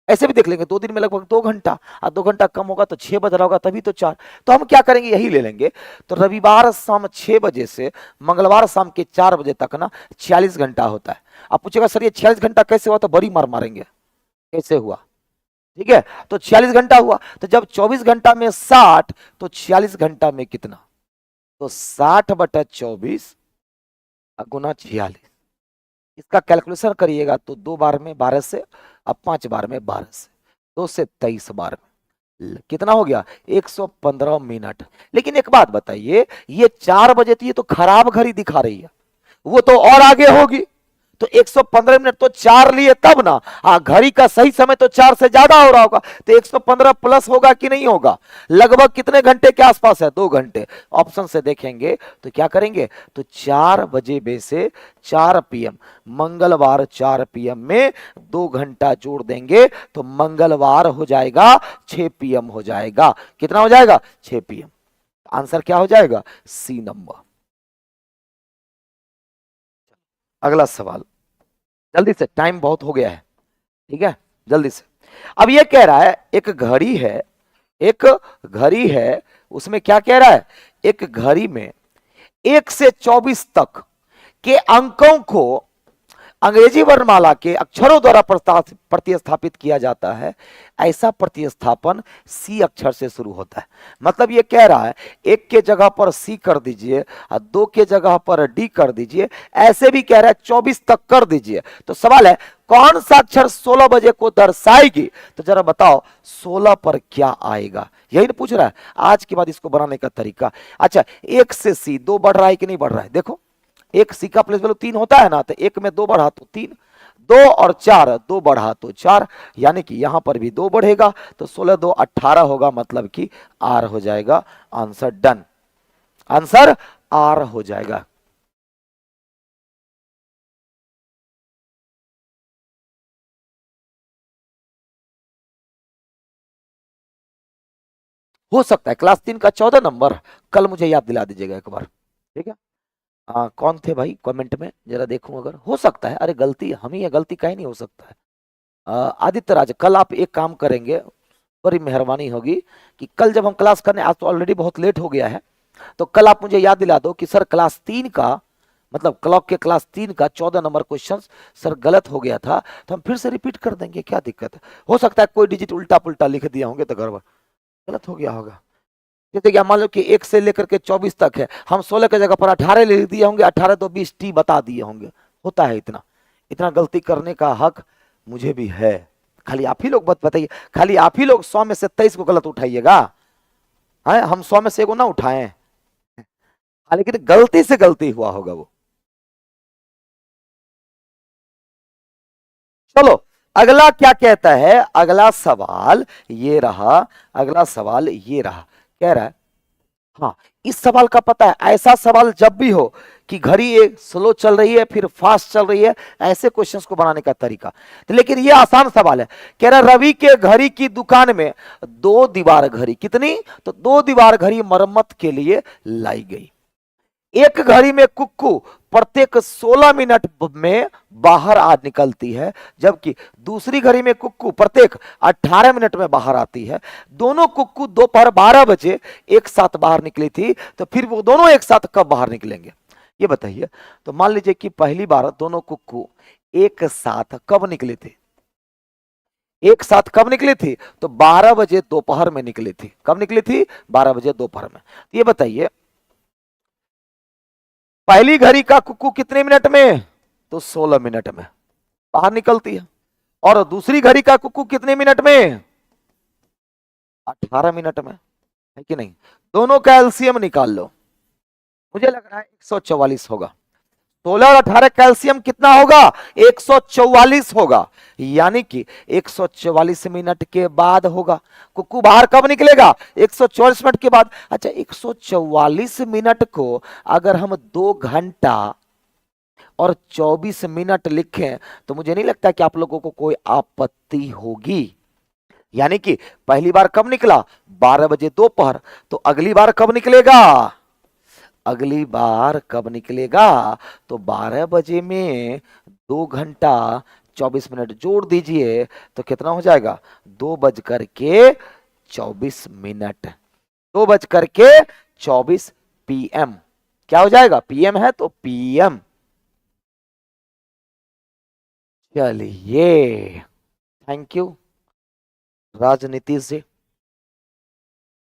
ऐसे भी देख लेंगे, 2 दिन में लगभग 2 घंटा, और 2 घंटा कम होगा तो 6 बज रहा होगा, तभी तो 4। तो हम क्या करेंगे, यही ले लेंगे। तो रविवार शाम 6 बजे से मंगलवार शाम के 4 बजे तक ना 46 घंटा होता है। आप पूछेगा सर ये 46 घंटा कैसे हुआ, तो बड़ी मार मारेंगे कैसे हुआ, ठीक है। तो 46 घंटा हुआ, तो जब 24 घंटा में 60, तो 46 घंटा में कितना, तो 60/24 गुना 46। इसका कैलकुलेशन करिएगा तो 2 बार में 12 से, अब 5 बार में 12 से, 2 से 23 बार में कितना हो गया, 115 मिनट। लेकिन एक बात बताइए, ये 4 बजे तो ये तो खराब घड़ी दिखा रही है, वो तो और आगे होगी। तो 115 मिनट तो 4 लिए तब ना, घड़ी का सही समय तो 4 से ज्यादा हो रहा होगा, तो 115 प्लस होगा कि नहीं होगा, लगभग कितने घंटे के आसपास है, 2 घंटे। ऑप्शन से देखेंगे तो क्या करेंगे, तो 4 बजे में से 4 PM, मंगलवार 4 PM में 2 घंटा जोड़ देंगे, तो मंगलवार हो जाएगा 6 PM हो जाएगा। कितना हो जाएगा, 6 PM। आंसर क्या हो जाएगा, सी नंबर। अगला सवाल, जल्दी से, टाइम बहुत हो गया है, ठीक है, जल्दी से। अब ये कह रहा है एक घड़ी है, एक घड़ी है, उसमें क्या कह रहा है, एक घड़ी में 1 से 24 तक के अंकों को अंग्रेजी वर्णमाला के अक्षरों द्वारा प्रतिस्थापित किया जाता है। ऐसा प्रतिस्थापन सी अक्षर से शुरू होता है। मतलब ये कह रहा है 1 के जगह पर सी कर दीजिए और 2 के जगह पर डी कर दीजिए, ऐसे भी कह रहा है 24 तक कर दीजिए। तो सवाल है कौन सा अक्षर 16 बजे को दर्शाएगी, तो जरा बताओ 16 पर क्या आएगा, यही ना पूछ रहा है। आज के बाद इसको बनाने का तरीका, अच्छा 1 से सी 2 बढ़ रहा है कि नहीं बढ़ रहा है, देखो एक सी का प्लेस वैल्यू 3 होता है ना, तो 1 में 2 बढ़ा तो 3, 2 और 4, 2 बढ़ा तो 4, यानी कि यहां पर भी 2 बढ़ेगा, तो 16 2 18 होगा, मतलब कि आर हो जाएगा। आंसर डन, आंसर आर हो जाएगा। हो सकता है क्लास 3 का 14 नंबर, कल मुझे याद दिला दीजिएगा एक बार, ठीक है। कौन थे भाई कमेंट में, जरा देखूं, अगर हो सकता है, अरे गलती हम ही है, गलती कहीं नहीं हो सकता है। आदित्य राज, कल आप एक काम करेंगे, बड़ी मेहरबानी होगी कि कल जब हम क्लास करने, आज तो ऑलरेडी बहुत लेट हो गया है, तो कल आप मुझे याद दिला दो कि सर क्लास 3 का, मतलब क्लॉक के क्लास 3 का 14 नंबर क्वेश्चन सर गलत हो गया था, तो हम फिर से रिपीट कर देंगे, क्या दिक्कत है। हो सकता है कोई डिजिट उल्टा पुल्टा लिख दिया होंगे तो गड़बड़ गलत हो गया होगा। जैसे कि मान लो कि 1 से लेकर के 24 तक है, हम 16 की जगह पर 18 लिख दिए होंगे, 18 तो 20 टी बता दिए होंगे। होता है इतना, इतना गलती करने का हक मुझे भी है। खाली आप ही लोग बताइए, खाली आप ही लोग 100 में से 23 को गलत उठाइएगा, है हम 100 में से एगो ना उठाएं, लेकिन गलती से गलती हुआ होगा वो। चलो अगला क्या कहता है, अगला सवाल ये रहा, अगला सवाल ये रहा, कह रहा है, हाँ इस सवाल का पता है, ऐसा सवाल जब भी हो कि घड़ी एक स्लो चल रही है फिर फास्ट चल रही है, ऐसे क्वेश्चंस को बनाने का तरीका। तो लेकिन ये आसान सवाल है, कह रहा रवि के घड़ी की दुकान में 2 दीवार घड़ी कितनी, तो 2 दीवार घड़ी मरम्मत के लिए लाई गई। एक घड़ी में कुक्कू प्रत्येक 16 मिनट में बाहर आ निकलती है, जबकि दूसरी घड़ी में कुक्कू प्रत्येक 18 मिनट में बाहर आती है। दोनों कुक्कू दोपहर 12 बजे एक साथ बाहर निकली थी, तो फिर वो दोनों एक साथ कब बाहर निकलेंगे, ये बताइए। तो मान लीजिए कि पहली बार दोनों कुक्कू एक साथ कब निकले थे, एक साथ कब निकली थी, तो 12 बजे दोपहर में निकली थी। कब निकली थी, 12 बजे दोपहर में। ये बताइए पहली घड़ी का कुक्कू कितने मिनट में, तो 16 मिनट में बाहर निकलती है, और दूसरी घड़ी का कुक्कू कितने मिनट में, 18 मिनट में, है कि नहीं। दोनों का एलसीएम निकाल लो, मुझे लग रहा है 144 होगा। 16 और 18 कैल्शियम कितना होगा? 144 होगा, यानी कि 144 मिनट के बाद होगा। कुक्कू बाहर कब निकलेगा? 144 मिनट के बाद। अच्छा, 144 मिनट को अगर हम 2 घंटा और 24 मिनट लिखें तो मुझे नहीं लगता कि आप लोगों को कोई आपत्ति होगी। यानी कि पहली बार कब निकला? 12 बजे दोपहर। तो अगली बार कब निकलेगा? अगली बार कब निकलेगा? तो 12 बजे में 2 घंटा 24 मिनट जोड़ दीजिए तो कितना हो जाएगा? 2:24। 2:24 PM। क्या हो जाएगा? पीएम है तो पीएम। चलिए, थैंक यू राजनीति से,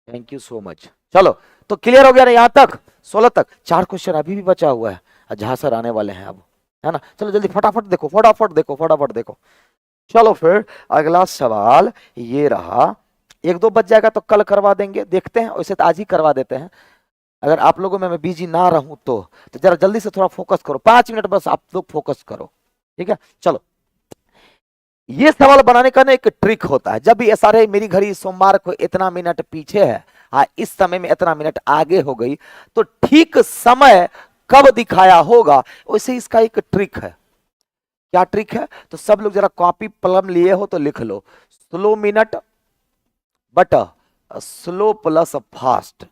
थैंक यू सो मच। चलो, तो क्लियर हो गया ना यहां तक? 16 तक। 4 क्वेश्चन अभी भी बचा हुआ है, जहां सर आने वाले हैं अब, है ना? चलो जल्दी फटाफट देखो, फटाफट देखो, फटाफट देखो। चलो फिर अगला सवाल ये रहा। 1-2 बच जाएगा तो कल करवा देंगे, देखते हैं, वैसे तो आज ही करवा देते हैं। अगर आप लोगों में मैं बिजी ना रहूं तो जरा जल्दी से थोड़ा फोकस करो, 5 मिनट बस आप लोग फोकस करो, ठीक है? चलो, ये सवाल बनाने का ना एक ट्रिक होता है। जब भी ऐसा रहे मेरी घड़ी सोमवार को इतना मिनट पीछे है, हाँ इस समय में इतना मिनट आगे हो गई, तो ठीक समय कब दिखाया होगा, वैसे इसका एक ट्रिक है। क्या ट्रिक है? तो सब लोग जरा कॉपी कलम लिए हो तो लिख लो। Slow minute but slow plus fast,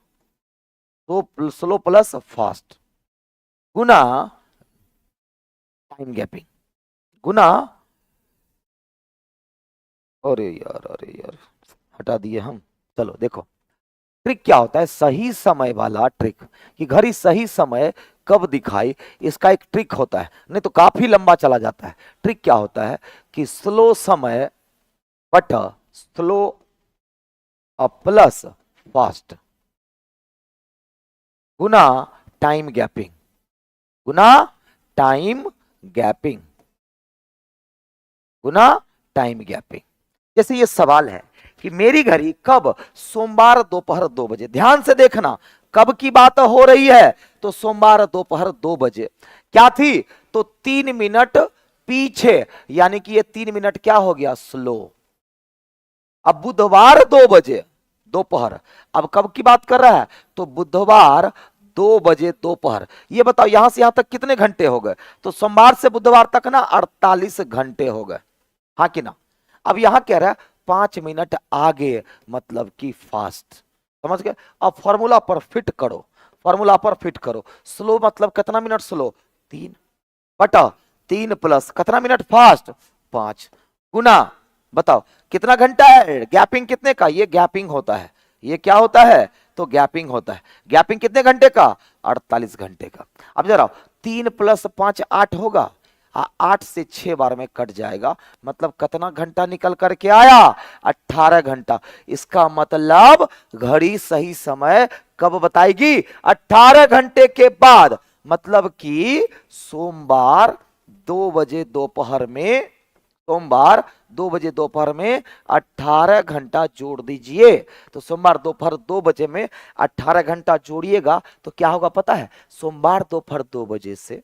तो स्लो प्लस फास्ट गुना टाइम गैपिंग गुना, अरे यार हटा दिए हम। चलो देखो, ट्रिक क्या होता है, सही समय वाला ट्रिक, कि घड़ी सही समय कब दिखाई, इसका एक ट्रिक होता है, नहीं तो काफी लंबा चला जाता है। ट्रिक क्या होता है कि स्लो समय बट स्लो प्लस फास्ट गुना टाइम गैपिंग, गुना टाइम गैपिंग, गुना टाइम गैपिंग। जैसे ये सवाल है कि मेरी घड़ी कब? सोमवार दोपहर 2 बजे। ध्यान से देखना कब की बात हो रही है, तो सोमवार दोपहर 2 बजे। क्या थी? तो 3 मिनट पीछे, यानी कि ये 3 मिनट क्या हो गया? स्लो। अब बुधवार 2 बजे दोपहर, अब कब की बात कर रहा है? तो बुधवार 2 बजे दोपहर। ये बताओ यहां से यहां तक कितने घंटे हो गए? तो सोमवार से बुधवार तक ना 48 घंटे हो गए, हाँ कि ना? अब यहां कह रहा है 5 मिनट आगे, मतलब कि फास्ट। समझ गए? अब फॉर्मूला पर फिट करो, फॉर्मूला पर फिट करो। स्लो मतलब कितना मिनट स्लो? 3 बटा 3 प्लस कितना मिनट फास्ट? 5 गुना, बताओ कितना घंटा है? गैपिंग कितने का? ये गैपिंग होता है, ये क्या होता है? तो गैपिंग होता है। गैपिंग कितने घंटे का? 48 घंटे का। अब जरा 3 प्लस 5 8 होगा, 8 से 6 बार में कट जाएगा, मतलब कितना घंटा निकल करके आया? 18 घंटा। इसका मतलब घड़ी सही समय कब बताएगी? 18 घंटे के बाद, मतलब कि सोमवार 2 बजे दोपहर में, सोमवार 2 बजे दोपहर में 18 घंटा जोड़ दीजिए। तो सोमवार दोपहर 2 बजे में 18 घंटा जोड़िएगा तो क्या होगा पता है? सोमवार दोपहर 2 बजे से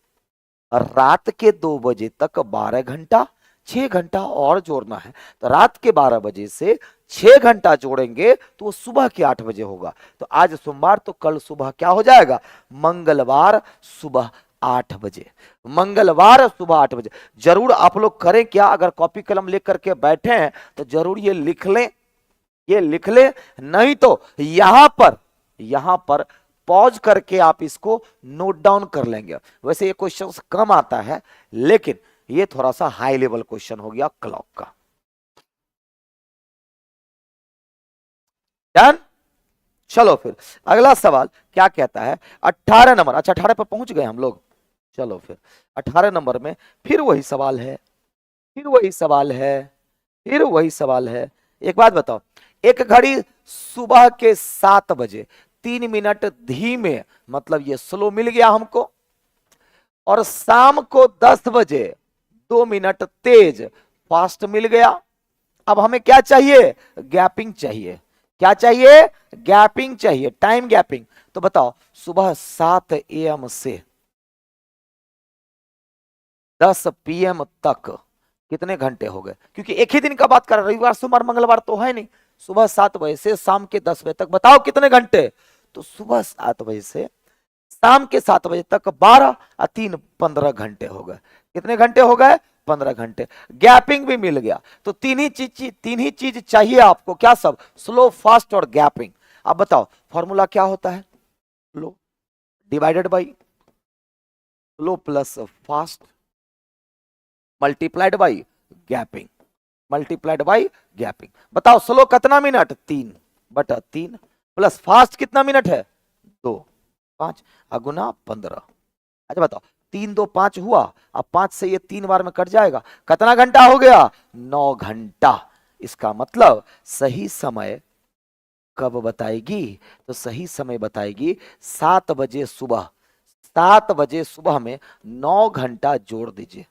रात के 2 बजे तक 12 घंटा, 6 घंटा और जोड़ना है। तो रात के 12 बजे से 6 घंटा जोड़ेंगे तो वो सुबह के 8 बजे होगा। तो आज सोमवार, तो कल सुबह क्या हो जाएगा? मंगलवार सुबह 8 बजे। मंगलवार सुबह 8 बजे। जरूर आप लोग करें क्या, अगर कॉपी कलम लेकर के बैठे हैं तो जरूर ये लिख लें, ये लिख लें, नहीं तो यहां पर पॉज करके आप इसको नोट डाउन कर लेंगे। वैसे ये क्वेश्चन कम आता है, लेकिन ये थोड़ा सा हाई लेवल क्वेश्चन हो गया क्लॉक का। डन? चलो फिर अगला सवाल क्या कहता है? 18 नंबर। अच्छा 18 पर पहुंच गए हम लोग। चलो फिर 18 नंबर में फिर वही सवाल है, फिर वही सवाल है, फिर वही सवाल है। एक बात बताओ, एक घड़ी सुबह के 7 बजे 3 मिनट धीमे, मतलब ये स्लो मिल गया हमको, और शाम को 10 बजे 2 मिनट तेज फास्ट मिल गया। अब हमें क्या चाहिए? गैपिंग चाहिए। क्या चाहिए? गैपिंग चाहिए, टाइम गैपिंग। तो बताओ सुबह 7 AM से 10 PM तक कितने घंटे हो गए, क्योंकि एक ही दिन का बात कर रहे, रविवार सोमवार मंगलवार तो है नहीं। सुबह 7 बजे से शाम के 10 बजे तक, बताओ कितने घंटे। तो सुबह 7 बजे से शाम के 7 बजे तक 12 और 3 15 घंटे हो गए। कितने घंटे हो गए, 15 घंटे। गैपिंग भी मिल गया। तो तीन ही चीज चाहिए आपको, क्या सब, स्लो, फास्ट और गैपिंग। अब बताओ फॉर्मूला क्या होता है, slow divided by slow plus fast multiplied by gapping, multiplied by gapping. बताओ स्लो कितना मिनट, 3/3 प्लस फास्ट कितना मिनट है, 2, 5 अगुना 15। अच्छा बताओ 3 2 5 हुआ, अब 5 से ये 3 बार में कट जाएगा, कितना घंटा हो गया, 9 घंटा। इसका मतलब सही समय कब बताएगी, तो सही समय बताएगी 7 बजे सुबह। 7 बजे सुबह में 9 घंटा जोड़ दीजिए,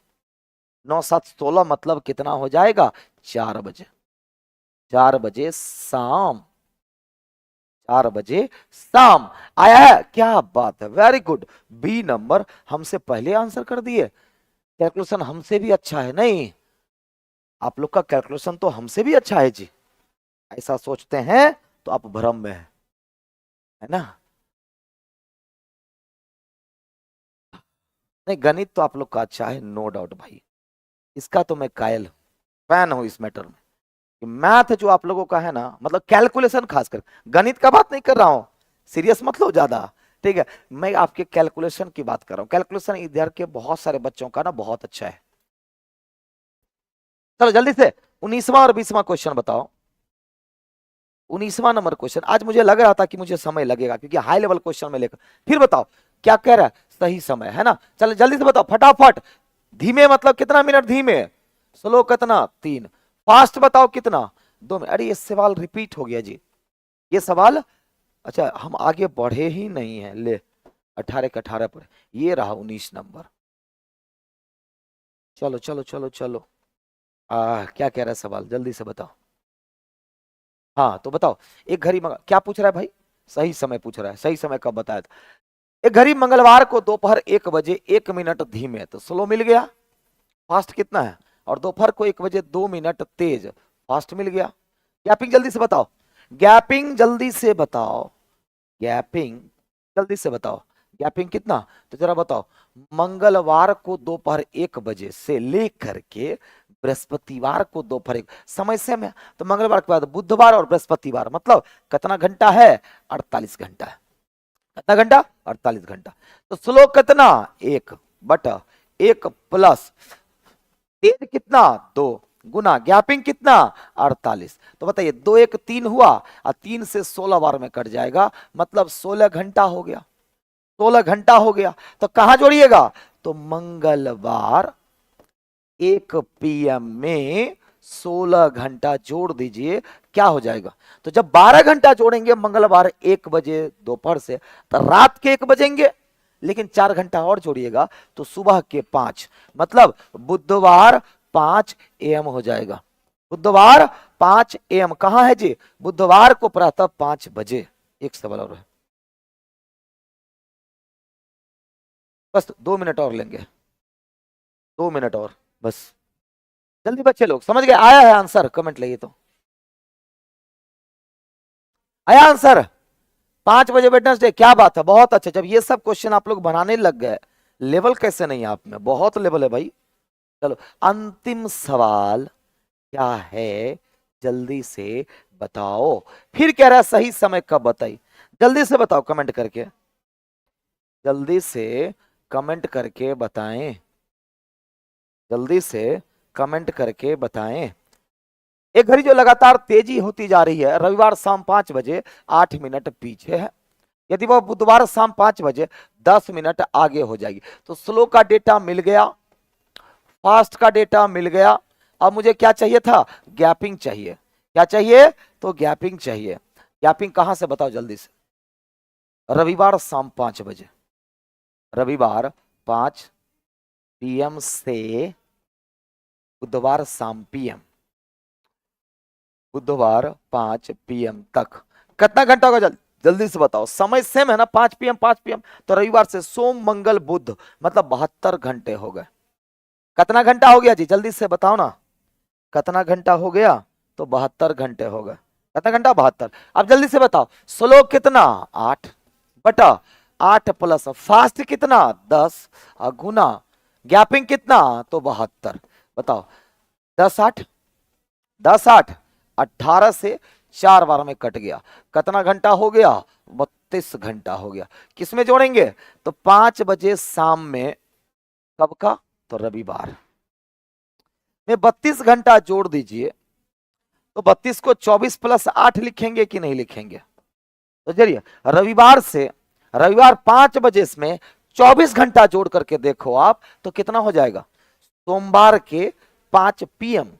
9 7 16 मतलब कितना हो जाएगा, 4 बजे। 4 बजे शाम, 4 बजे शाम आया है, क्या बात है, वेरी गुड। बी नंबर हमसे पहले आंसर कर दिए। कैलकुलेशन हमसे भी अच्छा है, नहीं आप लोग का कैलकुलेशन तो हमसे भी अच्छा है जी। ऐसा सोचते हैं तो आप भ्रम में है ना। नहीं गणित तो आप लोग का अच्छा है, नो डाउट भाई, इसका तो मैं कायल फैन हूं इस मैटर में। मैथ जो आप लोगों का है ना, मतलब कैलकुलेशन, खासकर गणित का बात नहीं कर रहा हूं, सीरियस मत लो ज्यादा, ठीक है। मैं आपके कैलकुलेशन की बात कर रहा हूं। कैलकुलेशन इधर के बहुत सारे बच्चों का ना बहुत अच्छा है। चलो जल्दी से 19वां और 20वां क्वेश्चन बताओ। 19वां नंबर क्वेश्चन, आज मुझे लग रहा था कि मुझे समय लगेगा क्योंकि हाई लेवल क्वेश्चन में लेकर, फिर बताओ क्या कह रहा है, सही समय है ना। चलो जल्दी से बताओ फटाफट। धीमे मतलब कितना मिनट धीमे, स्लो कितना, 3, फास्ट बताओ कितना, 2 मिनट। अरे ये सवाल रिपीट हो गया जी, ये सवाल, अच्छा हम आगे बढ़े ही नहीं है, ले 18 के 18 पर, ये रहा 19 नंबर। चलो चलो चलो चलो, क्या कह रहा है सवाल, जल्दी से बताओ। हाँ तो बताओ, एक घड़ी मंगा, क्या पूछ रहा है भाई, सही समय पूछ रहा है, सही समय कब बताया था। एक घड़ी मंगलवार को दोपहर 1 बजे 1 मिनट धीमे, तो स्लो मिल गया। फास्ट कितना है, और दोपहर को 1 बजे 2 मिनट तेज, फास्ट मिल गया। गैपिंग जल्दी से बताओ, गैपिंग जल्दी से बताओ, गैपिंग जल्दी से बताओ, गैपिंग कितना, तो जरा बताओ। मंगलवार को दोपहर 1 बजे से लेकर के बृहस्पतिवार को दोपहर 1, समय से में, तो मंगलवार के बाद बुधवार और बृहस्पतिवार, मतलब कितना घंटा है, 48 घंटा है। कितना घंटा, 48 घंटा। तो स्लो कितना, 1/1 प्लस तेज कितना, 2 गुना गैपिंग कितना, 48। तो बताइए 2 1 3 हुआ, और 3 से 16 बार में कट जाएगा, मतलब 16 घंटा हो गया, 16 घंटा हो गया। तो कहां जोड़िएगा, तो मंगलवार 1 PM में 16 घंटा जोड़ दीजिए, क्या हो जाएगा। तो जब 12 घंटा जोड़ेंगे मंगलवार 1 बजे दोपहर से, तो रात के 1 बजेंगे, लेकिन 4 घंटा और जोड़िएगा तो सुबह के 5, मतलब बुधवार 5 AM हो जाएगा। बुधवार 5 AM कहां है जी, बुधवार को प्रातः 5 बजे। एक सवाल और है, बस 2 मिनट और लेंगे, 2 मिनट और बस। जल्दी बच्चे लोग समझ गए, आया है आंसर, कमेंट लगिए तो आया आंसर। 5 बजे वेडनेसडे, क्या बात है, बहुत अच्छा। जब ये सब क्वेश्चन आप लोग बनाने लग गए, लेवल कैसे नहीं है आप में, बहुत लेवल है भाई। चलो अंतिम सवाल क्या है, जल्दी से बताओ। फिर कह रहा है सही समय कब बताई, जल्दी से बताओ कमेंट करके, जल्दी से कमेंट करके बताएं, जल्दी से कमेंट करके बताएं। एक घड़ी जो लगातार तेजी होती जा रही है, रविवार शाम 5 बजे 8 मिनट पीछे है, यदि वह बुधवार शाम 5 बजे 10 मिनट आगे हो जाएगी। तो स्लो का डेटा मिल गया, फास्ट का डेटा मिल गया, अब मुझे क्या चाहिए था, गैपिंग चाहिए। क्या चाहिए, तो गैपिंग चाहिए। गैपिंग कहां से बताओ जल्दी से, रविवार शाम 5 बजे, रविवार 5 PM से बुधवार शाम PM, बुधवार 5 PM तक कितना घंटा होगा, जल्दी से बताओ। समय सेम है ना, 5 PM 5 PM, तो रविवार से सोम मंगल बुध, मतलब 72 घंटे हो गए। कितना घंटा हो गया जी, जल्दी से बताओ ना, कितना घंटा हो गया? तो 72 घंटे हो गए। कितना घंटा? 72। अब जल्दी से बताओ, स्लो कितना? 8 बटा 8 प्लस फास्ट कितना? 10 और गुना गैपिंग कितना? तो 72। बताओ 10 8 10 8 18 से 4 बार में कट गया, कितना घंटा हो गया? 32 घंटा हो गया। किसमें जोड़ेंगे? तो 5 बजे शाम में, कब का? तो रविवार में 32 घंटा जोड़ दीजिए। तो 32 को 24 प्लस 8 लिखेंगे कि नहीं लिखेंगे? तो चलिए रविवार से, रविवार 5 बजे में 24 घंटा जोड़ करके देखो आप, तो कितना हो जाएगा? सोमवार के 5 पीएम।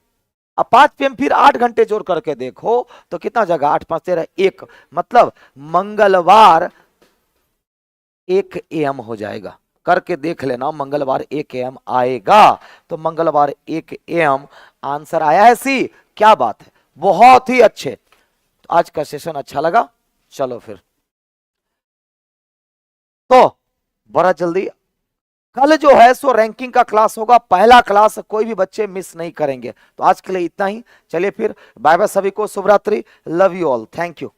अब 5 पीएम फिर 8 घंटे जोड़ करके देखो तो कितना हो जाएगा? 8 5 13 1, मतलब मंगलवार 1 एम हो जाएगा। करके देख लेना, मंगलवार 1 एम आएगा। तो मंगलवार 1 एम आंसर आया है सी। क्या बात है, बहुत ही अच्छे। तो आज का सेशन अच्छा लगा, चलो फिर तो बड़ा जल्दी कल जो है सो रैंकिंग का क्लास होगा, पहला क्लास, कोई भी बच्चे मिस नहीं करेंगे। तो आज के लिए इतना ही, चलिए फिर बाय बाय सभी को, शुभ रात्रि, love you all, thank you.